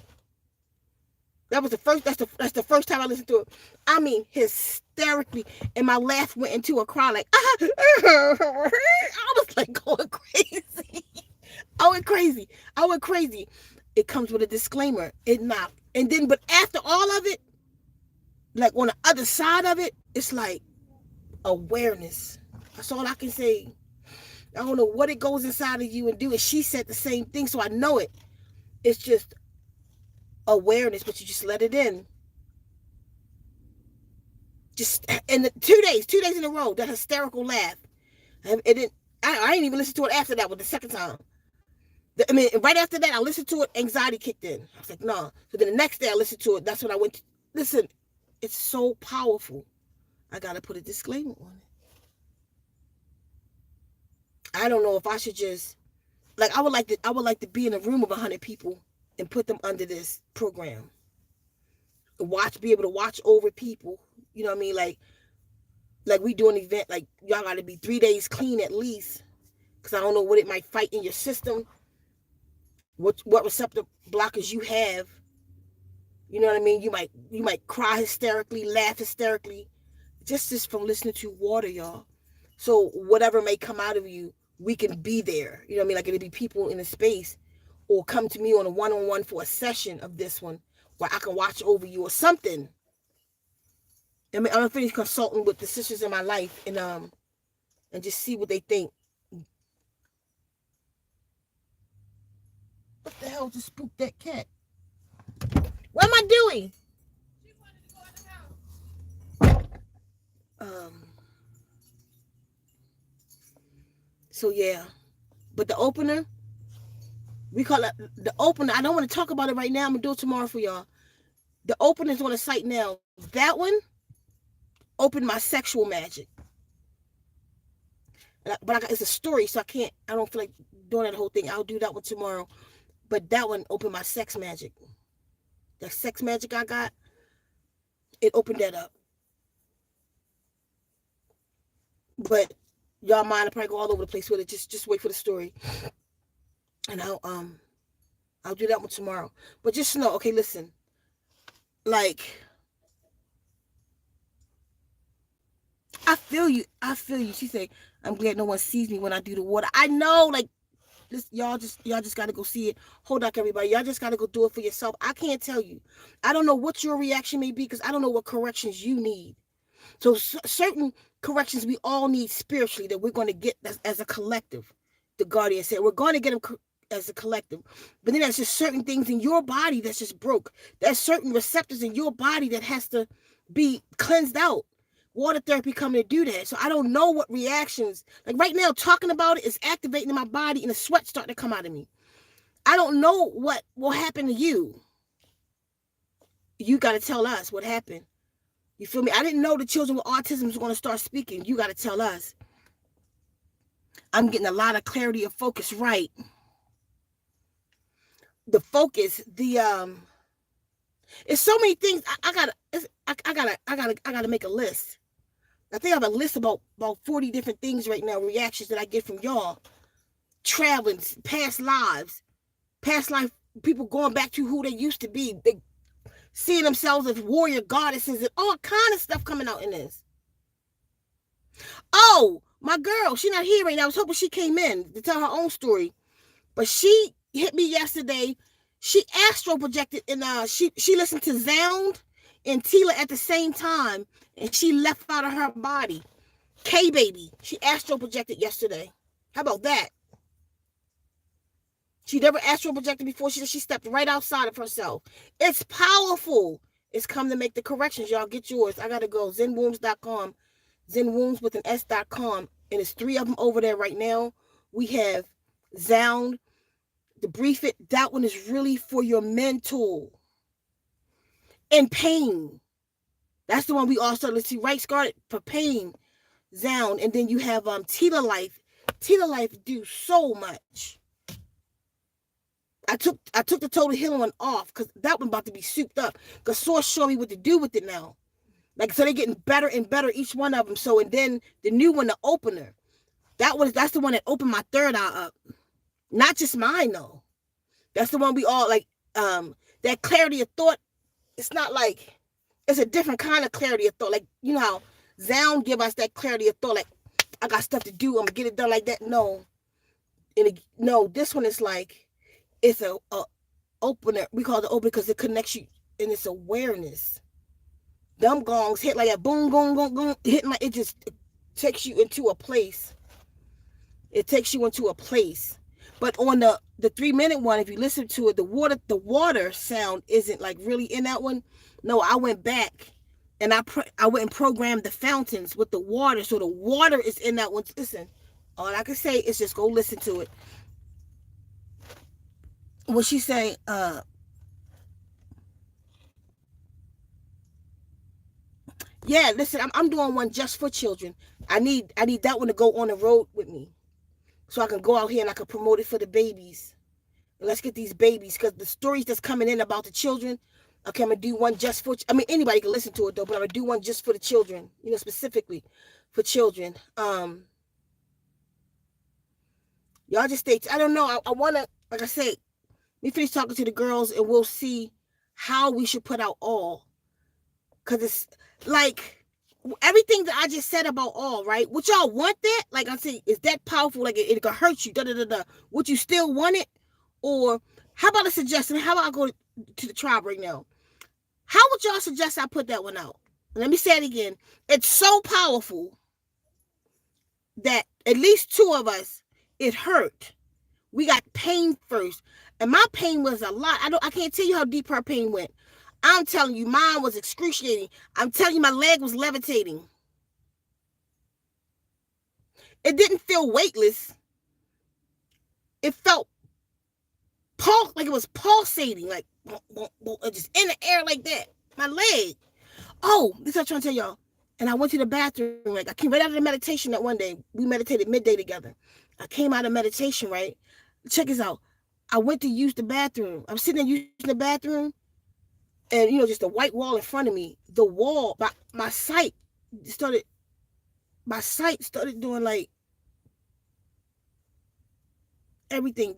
Speaker 1: That's the first time I listened to it. I mean, hysterically. And my laugh went into a cry like, I was like going crazy. I went crazy. It comes with a disclaimer. It not. And then, but after all of it, like on the other side of it, it's like awareness. That's all I can say. I don't know what it goes inside of you and do it. She said the same thing, so I know it. It's just awareness, but you just let it in. Just in the 2 days in a row, that hysterical laugh. I didn't even listen to it after that. With the second time, right after that, I listened to it. Anxiety kicked in. I was like, no. So then the next day, I listened to it. That's when I went to listen. It's so powerful. I gotta put a disclaimer on it. I don't know if I should just I would like to be in a room of 100 people and put them under this program. Be able to watch over people. You know what I mean? Like we do an event, like y'all got to be 3 days clean at least, because I don't know what it might fight in your system. What receptor blockers you have. You know what I mean? You might cry hysterically, laugh hysterically, just from listening to water, y'all. So whatever may come out of you, we can be there. You know what I mean? Like it'll be people in a space, or come to me on a one-on-one for a session of this one where I can watch over you or something. I mean, I'm gonna finish consulting with the sisters in my life and just see what they think. What the hell just spooked that cat? What am I doing? She wanted to go in the house. So yeah. But the opener, we call it the opener. I don't want to talk about it right now. I'm gonna do it tomorrow for y'all. The opener is on the site now. That one opened my sexual magic. But it's a story, so I don't feel like doing that whole thing. I'll do that one tomorrow. But that one opened my sex magic. The sex magic I got, it opened that up. But y'all mind, I'll probably go all over the place with it. Just wait for the story. And I'll do that one tomorrow. But just know, okay, listen. Like, I feel you. She said, I'm glad no one sees me when I do the water. I know, like, this, y'all just gotta go see it. Hold up, everybody. Y'all just gotta go do it for yourself. I can't tell you. I don't know what your reaction may be because I don't know what corrections you need. So certain corrections we all need spiritually that we're going to get as a collective. The Guardian said we're going to get them as a collective. But then there's just certain things in your body that's just broke. There's certain receptors in your body that has to be cleansed out. Water therapy coming to do that. So I don't know what reactions, like right now talking about it is activating in my body and the sweat starting to come out of me. I don't know what will happen to you. You got to tell us what happened. You feel me? I didn't know the children with autism was going to start speaking. You got to tell us. I'm getting a lot of clarity of focus right. The focus, it's so many things. I gotta make a list. I think I have a list about 40 different things right now, reactions that I get from y'all. Traveling, past life, people going back to who they used to be. They seeing themselves as warrior goddesses and all kind of stuff coming out in this. Oh, my girl, she's not here right now. I was hoping she came in to tell her own story. But she hit me yesterday. She astral projected and she listened to Zound and Tila at the same time, and she left out of her body. K-Baby, she astral projected yesterday. How about that? She never astral projected before. She stepped right outside of herself. It's powerful. It's come to make the corrections. Y'all get yours. I gotta go. ZenWombs.com. ZenWombs with an S.com. And it's 3 of them over there right now. We have Zound, the Brief It. That one is really for your mental and pain. That's the one we all started. Let's see, right, Scarlet for pain, Zound, and then you have Tila Life. Tila Life do so much. I took the total healing one off because that one about to be souped up. Because Source showed me what to do with it now. Like, so they're getting better and better, each one of them. So, and then the new one, the opener, that's the one that opened my third eye up. Not just mine though. That's the one we all like. That clarity of thought. It's not like, it's a different kind of clarity of thought. Like, you know how Zound give us that clarity of thought. Like, I got stuff to do. I'm gonna get it done like that. No, no. This one is like, it's a opener. We call it the opener because it connects you and it's awareness. Them gongs hit like that, boom, boom, boom, boom, hitting like it just takes you into a place. It takes you into a place. But on the 3-minute one, if you listen to it, the water sound isn't like really in that one. No, I went back and I went and programmed the fountains with the water, so the water is in that one. Listen, all I can say is just go listen to it. What she say? Yeah, listen, I'm doing one just for children. I need that one to go on the road with me, so I can go out here and I can promote it for the babies. And let's get these babies, because the stories that's coming in about the children. Okay, I'm gonna do one just for. I mean, anybody can listen to it though, but I'm gonna do one just for the children. You know, specifically for children. Y'all just stay. I don't know. I wanna, like I say, let me finish talking to the girls, and we'll see how we should put out all. Cause it's like everything that I just said about all, right? Would y'all want that? Like I say, is that powerful? Like it could hurt you. Would you still want it? Or how about a suggestion? How about I go to the tribe right now? How would y'all suggest I put that one out? Let me say it again. It's so powerful that at least 2 of us, it hurt. We got pain first. And my pain was a lot. I can't tell you how deep her pain went. I'm telling you, mine was excruciating. I'm telling you, my leg was levitating. It didn't feel weightless. It felt like it was pulsating, like just in the air like that. My leg. Oh, this is what I'm trying to tell y'all. And I went to the bathroom. Like, I came right out of the meditation that one day. We meditated midday together. I came out of meditation, right? Check this out. I went to use the bathroom. I was sitting there using the bathroom, and just a white wall in front of me. The wall, my sight started doing like everything.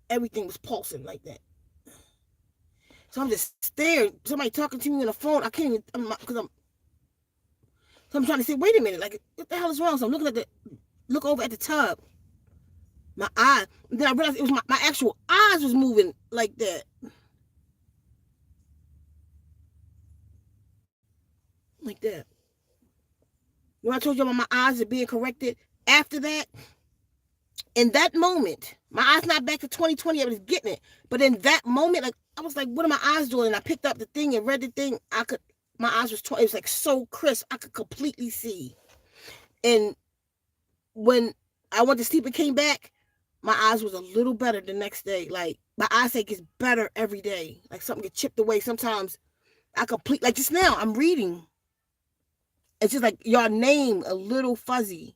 Speaker 1: Everything was pulsing like that. So I'm just staring. Somebody talking to me on the phone. I can't even, so I'm trying to say, wait a minute, like, what the hell is wrong? So I'm look over at the tub. My eye. And then I realized it was my actual eyes was moving like that. Like that. I told you about my eyes are being corrected? After that, in that moment, my eyes not back to 2020, I was getting it. But in that moment, like, I was like, what are my eyes doing? And I picked up the thing and read the thing. My eyes was, it was like so crisp. I could completely see. And when I went to sleep and came back, my eyes was a little better the next day. Like, my eyesight gets better every day. Like, something gets chipped away. Sometimes like just now, I'm reading. It's just like your name a little fuzzy.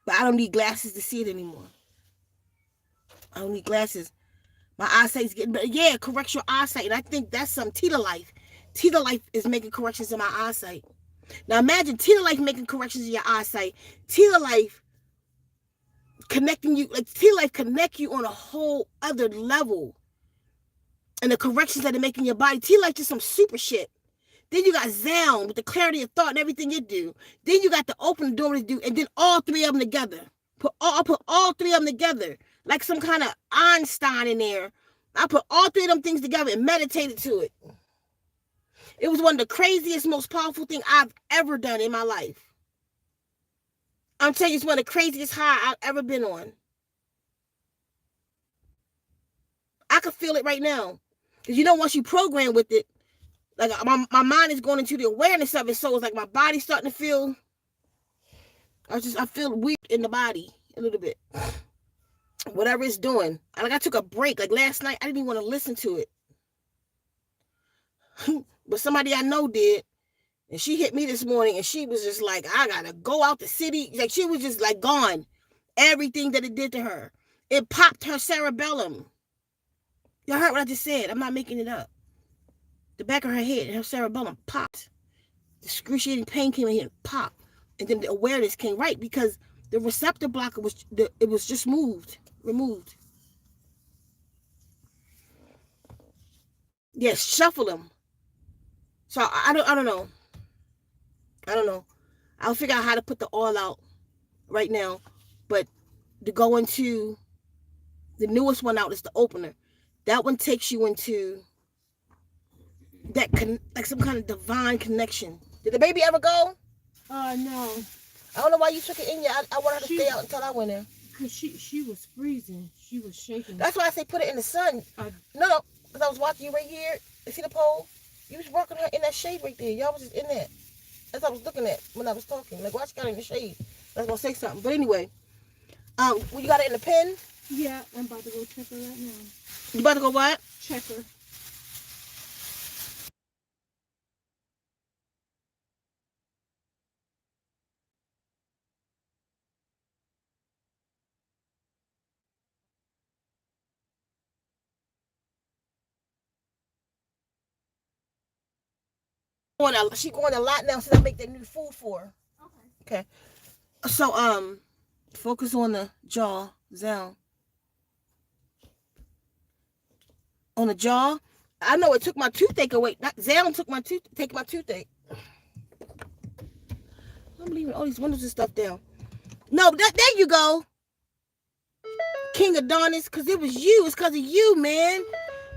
Speaker 1: But I don't need glasses to see it anymore. I don't need glasses. My eyesight's getting better. Yeah, corrects your eyesight. And I think that's some Tita Life. Tita Life is making corrections in my eyesight. Now imagine Tita Life making corrections in your eyesight. Tita Life connecting you, like Tita Life connect you on a whole other level. And the corrections that they make in your body. Tita Life just some super shit. Then you got Zound with the clarity of thought and everything it do. Then you got the open door to do, and then all three of them together. Put all three of them together, like some kind of Einstein in there. I put all three of them things together and meditated to it. It was one of the craziest, most powerful things I've ever done in my life. I'm telling you, it's one of the craziest high I've ever been on. I could feel it right now. Because once you program with it, like my mind is going into the awareness of it. So it's like my body's starting to feel, I feel weak in the body a little bit. Whatever it's doing. Like, I took a break. Like last night, I didn't even want to listen to it. But somebody I know did. And she hit me this morning and she was just like, I gotta go out the city. Like, she was just like gone. Everything that it did to her. It popped her cerebellum. Y'all heard what I just said. I'm not making it up. The back of her head, her cerebellum popped. The excruciating pain came in here and popped. And then the awareness came, right? Because the receptor blocker was just removed. Yes, shuffle them. So I don't know. I'll figure out how to put the all out right now. But to go into the newest one out is the opener. That one takes you into that like some kind of divine connection. Did the baby ever go?
Speaker 2: No.
Speaker 1: I don't know why you took it in here. I wanted her to stay out until I went in.
Speaker 2: Because she was freezing. She was shaking.
Speaker 1: That's why I say put it in the sun. No, because I was watching you right here. You see the pole? You was working her in that shade right there. Y'all was just in that. That's what I was looking at when I was talking. Like, why she got her in the shade? I was going to say something. But anyway, well, you got it in the pen?
Speaker 2: Yeah, I'm about to go check her right now.
Speaker 1: You about to go what?
Speaker 2: Check her.
Speaker 1: She going a lot now since I make that new food for her. Okay. So, focus on the jaw, Zound. On the jaw. I know it took my toothache away. Zound took my toothache. I'm leaving all these windows and stuff down. No, there you go. King Adonis, because it was you. It's because of you, man.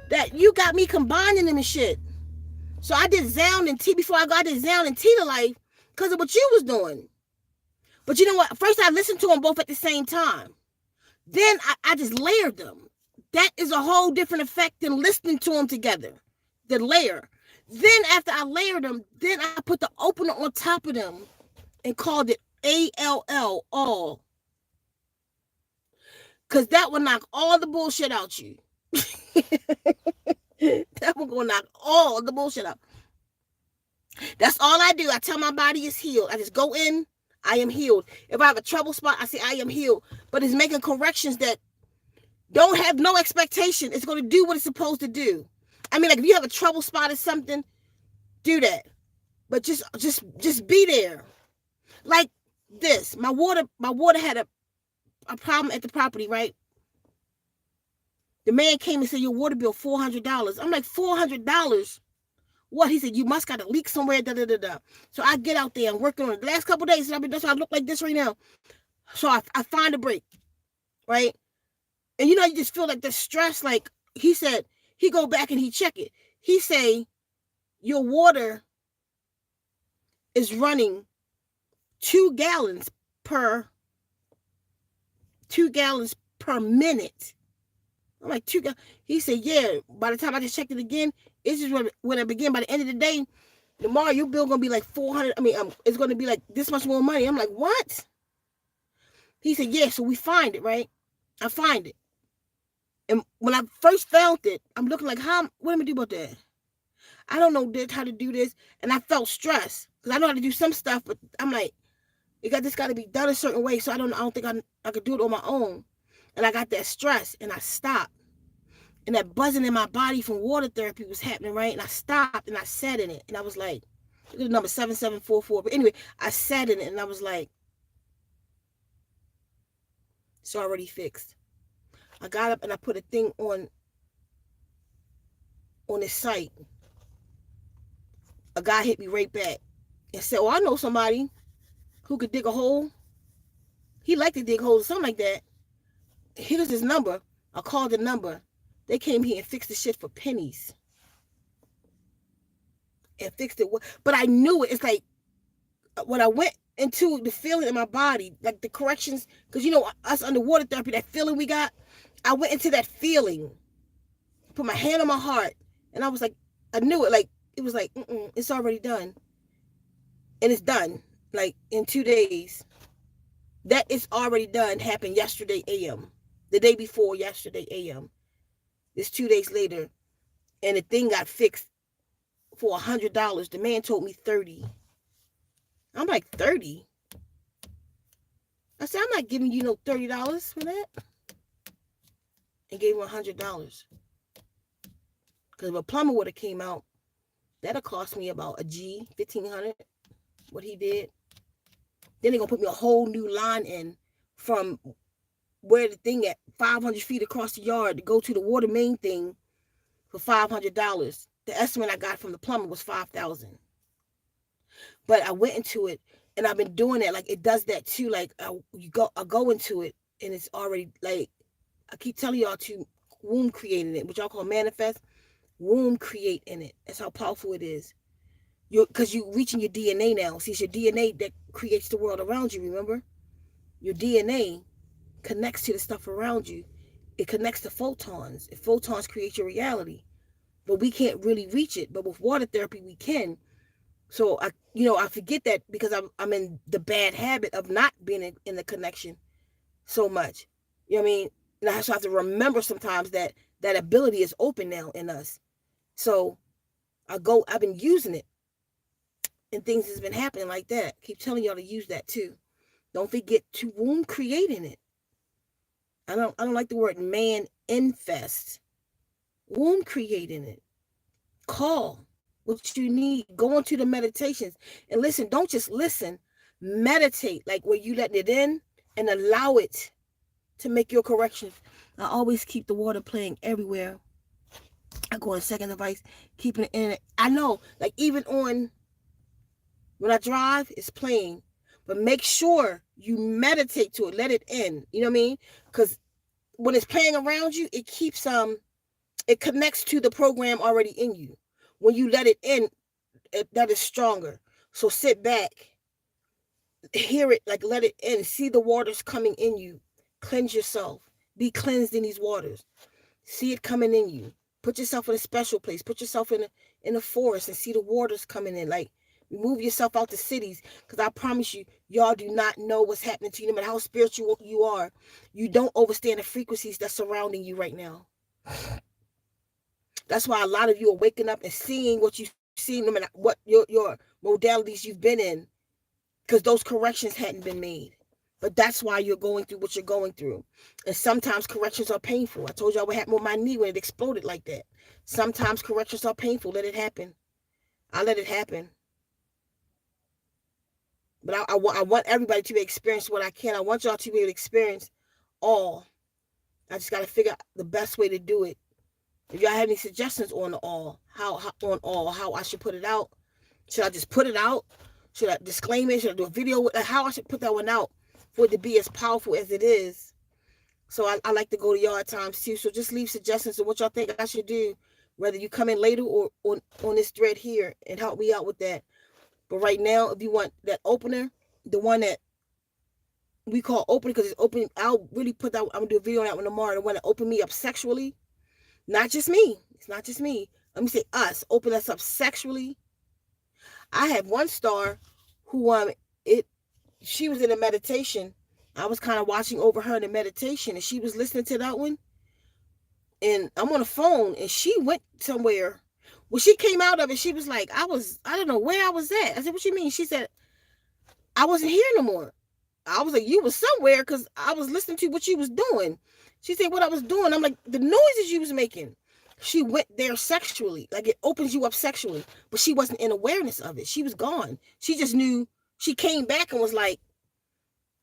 Speaker 1: That you got me combining them and shit. So I did Zound and T before I did Zound and Tita Life because of what you was doing. But you know what? First I listened to them both at the same time. Then I just layered them. That is a whole different effect than listening to them together. The layer. Then after I layered them, then I put the opener on top of them and called it ALL, all. Because that will knock all the bullshit out you. That will go knock all the bullshit out. That's all I do. I tell my body is healed. I just go in, I am healed. If I have a trouble spot, I say I am healed. But it's making corrections that don't have no expectation. It's going to do what it's supposed to do. I mean, like if you have a trouble spot or something, do that. But just be there. Like this. My water had a problem at the property, right? The man came and said, your water bill $400. I'm like, $400? What? He said, you must got a leak somewhere, da da da da. So I get out there and working on it. The last couple of days, that's why I look like this right now. So I find a break, right? And you know, you just feel like the stress. Like he said, he go back and he check it. He say, your water is running 2 gallons per minute. I'm like, 2 gallons. He said, yeah, by the time I just checked it again, it's just when I begin, by the end of the day, tomorrow your bill going to be like 400. I mean, it's going to be like this much more money. I'm like, what? He said, yeah, so we find it, right? I find it. And when I first found it, I'm looking like, what am I going to do about that? I don't know how to do this. And I felt stressed because I know how to do some stuff, but I'm like, this got to be done a certain way. So I don't think I could do it on my own. And I got that stress and I stopped. And that buzzing in my body from water therapy was happening, right? And I stopped and I sat in it. And I was like, look at the number 7744. But anyway, I sat in it and I was like, it's already fixed. I got up and I put a thing on this site. A guy hit me right back and said, I know somebody who could dig a hole. He liked to dig holes or something like that. Here's his number. I called the number. They came here and fixed the shit for pennies. And fixed it. But I knew it. It's like when I went into the feeling in my body, like the corrections, because you know, us underwater therapy, that feeling we got, I went into that feeling. Put my hand on my heart. And I was like, I knew it. Like, it was like, it's already done. And it's done. Like, in 2 days. That is already done happened yesterday a.m. The day before yesterday a.m. It's 2 days later. And the thing got fixed for $100. The man told me $30. I'm like, 30? I said, I'm not giving you no $30 for that. And gave him $100. Because if a plumber would have came out, that'll cost me about $1,500. What he did. Then they're going to put me a whole new line in from where the thing at 500 feet across the yard to go to the water main thing for $500. The estimate I got from the plumber was $5,000. But I went into it and I've been doing that. Like it does that too. Like I go into it and it's already like, I keep telling y'all to womb create in it, which y'all call manifest. Womb create in it. That's how powerful it is. Because you're reaching your DNA now. See, it's your DNA that creates the world around you, remember? Your DNA connects to the stuff around you. It connects to photons. If photons create your reality. But we can't really reach it. But with water therapy, we can. So, I forget that because I'm in the bad habit of not being in the connection so much. You know what I mean? And I have to remember sometimes that ability is open now in us. So, I've been using it. And things has been happening like that. Keep telling y'all to use that too. Don't forget to womb create in it. I don't like the word man infest. Womb create in it. Call what you need. Go into the meditations and listen. Don't just listen. Meditate, like where you letting it in and allow it to make your corrections. I always keep the water playing everywhere. I go on second device, keeping it in it. I know, like even on when I drive, it's playing. But make sure you meditate to it. Let it in. You know what I mean? Because when it's playing around you, it keeps it connects to the program already in you. When you let it in, that is stronger. So sit back, hear it, like let it in. See the waters coming in you. Cleanse yourself. Be cleansed in these waters. See it coming in you. Put yourself in a special place. Put yourself in a forest and see the waters coming in. Like, remove yourself out the cities, because I promise you, y'all do not know what's happening to you. No matter how spiritual you are, you don't understand the frequencies that's surrounding you right now. That's why a lot of you are waking up and seeing what you've seen, no matter what your modalities you've been in, because those corrections hadn't been made. But that's why you're going through what you're going through. And sometimes corrections are painful. I told y'all what happened with my knee when it exploded like that. Sometimes corrections are painful. Let it happen. I let it happen. But I want everybody to experience what I can. I want y'all to be able to experience all. I just got to figure out the best way to do it. If y'all have any suggestions on the all, how I should put it out, should I just put it out? Should I disclaim it? Should I do a video with how I should put that one out for it to be as powerful as it is? So I like to go to y'all at times too. So just leave suggestions of what y'all think I should do, whether you come in later or on this thread here, and help me out with that. But right now, if you want that opener, the one that we call opening, because it's open, I'll really put that. I'm gonna do a video on that one tomorrow. The one that opened me up sexually, not just me. It's not just me. Let me say us. Open us up sexually. I had one star who she was in a meditation. I was kind of watching over her in a meditation, and she was listening to that one. And I'm on the phone, and she went somewhere. When she came out of it, she was like, I don't know where I was at. I said, what you mean? She said, I wasn't here no more. I was like, you was somewhere, because I was listening to what you was doing. She said, what I was doing. I'm like, the noises you was making. She went there sexually. Like, it opens you up sexually. But she wasn't in awareness of it. She was gone. She just knew. She came back and was like,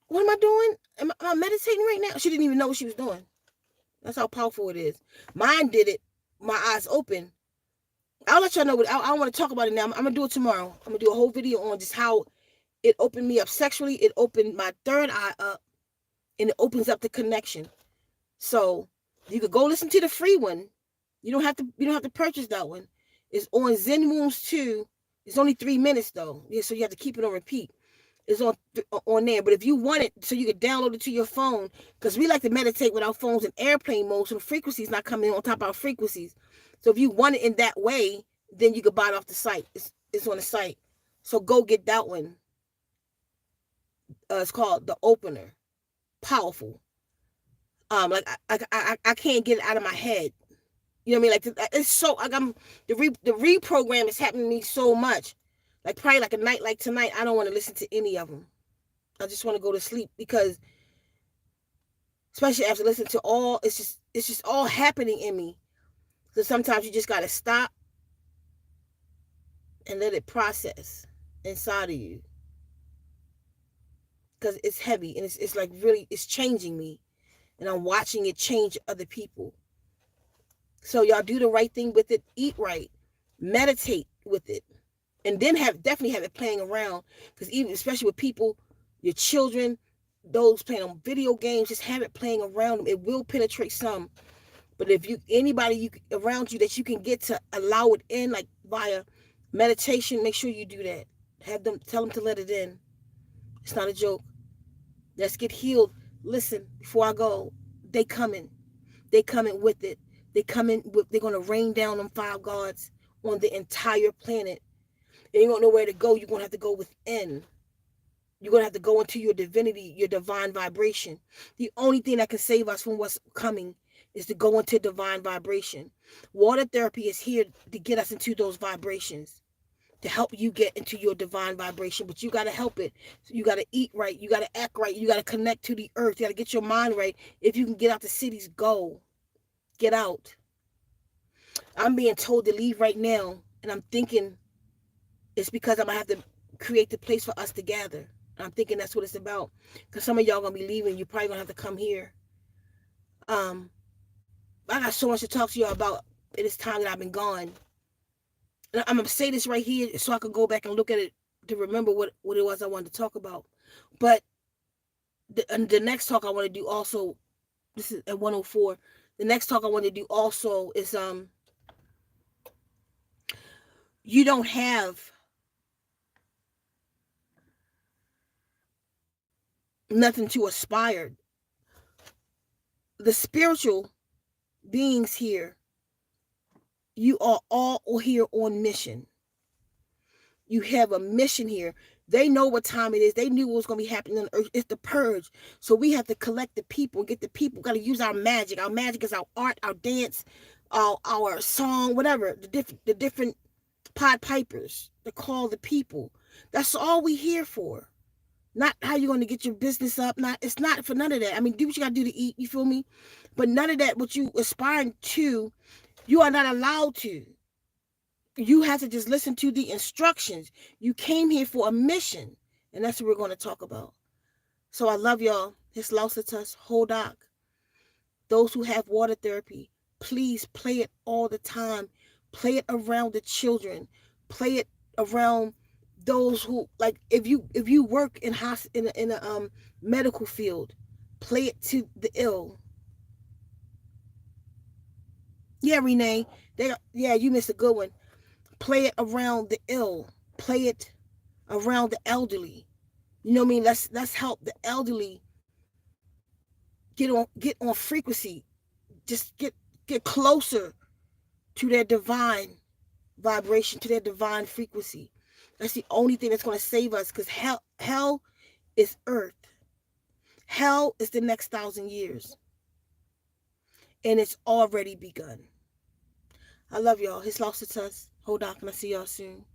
Speaker 1: what am I doing? Am I meditating right now? She didn't even know what she was doing. That's how powerful it is. Mine did it. My eyes open. I'll let y'all know. I want to talk about it now. I'm going to do it tomorrow. I'm going to do a whole video on just how it opened me up sexually. It opened my third eye up. And it opens up the connection. So you could go listen to the free one. You don't have to purchase that one. It's on Zen Wounds 2. It's only 3 minutes though. Yeah, so you have to keep it on repeat. It's on there. But if you want it so you can download it to your phone, because we like to meditate with our phones in airplane mode, so the frequencies not coming on top of our frequencies. So if you want it in that way, then you can buy it off the site. It's on the site. So go get that one. It's called The Opener. Powerful. Like I can't get it out of my head. You know what I mean? Like, it's so, like, the reprogram is happening to me so much. Like, probably like a night like tonight, I don't want to listen to any of them. I just want to go to sleep, because especially after listening to all, it's just all happening in me. So sometimes you just got to stop and let it process inside of you, because it's heavy, and it's like really, it's changing me, and I'm watching it change other people. So y'all do the right thing with it, eat right, meditate with it, and then definitely have it playing around. Because even, especially with people, your children, those playing on video games, just have it playing around them. It will penetrate some. But if anybody around you that you can get to allow it in, like via meditation, make sure you do that. Tell them to let it in. It's not a joke. Let's get healed. Listen, before I go, they coming with it. They're going to rain down them 5 gods on the entire planet. And you don't know where to go. You're going to have to go within. You're going to have to go into your divinity, your divine vibration. The only thing that can save us from what's coming is to go into divine vibration. Water therapy is here to get us into those vibrations, to help you get into your divine vibration. But you got to help it. So you got to eat right. You got to act right. You got to connect to the earth. You got to get your mind right. If you can get out the cities, go. Get out. I'm being told to leave right now, and I'm thinking it's because I'm going to have to create the place for us to gather. And I'm thinking that's what it's about, because some of y'all going to be leaving. You're probably going to have to come here. I got so much to talk to y'all about in this time that I've been gone. And I'm going to say this right here so I can go back and look at it to remember what it was I wanted to talk about. But the next talk I want to do also, this is at 104. The next talk I want to do also is you don't have nothing to aspire. The spiritual beings here, you are all here on mission. You have a mission here. They know what time it is. They knew what was going to be happening on earth. It's the purge. So we have to collect the people, get the people. Got to use our magic. Our magic is our art, our dance, our song, whatever. The different Pied Pipers to call the people. That's all we here for. Not how you're going to get your business up. It's not for none of that. I mean, do what you got to do to eat. You feel me? But none of that, what you aspiring to, you are not allowed to. You have to just listen to the instructions. You came here for a mission, and that's what we're going to talk about. So I love y'all. His Lausitas Hodak. Those who have water therapy, please play it all the time. Play it around the children. Play it around those who, like, if you work in a medical field, play it to the ill. Yeah, Renee. You missed a good one. Play it around the ill. Play it around the elderly. You know what I mean? Let's help the elderly get on frequency. Just get closer to their divine vibration, to their divine frequency. That's the only thing that's going to save us, because hell is earth. Hell is the next 1,000 years. And it's already begun. I love y'all. His Lausitas Hodak, and I'll see y'all soon.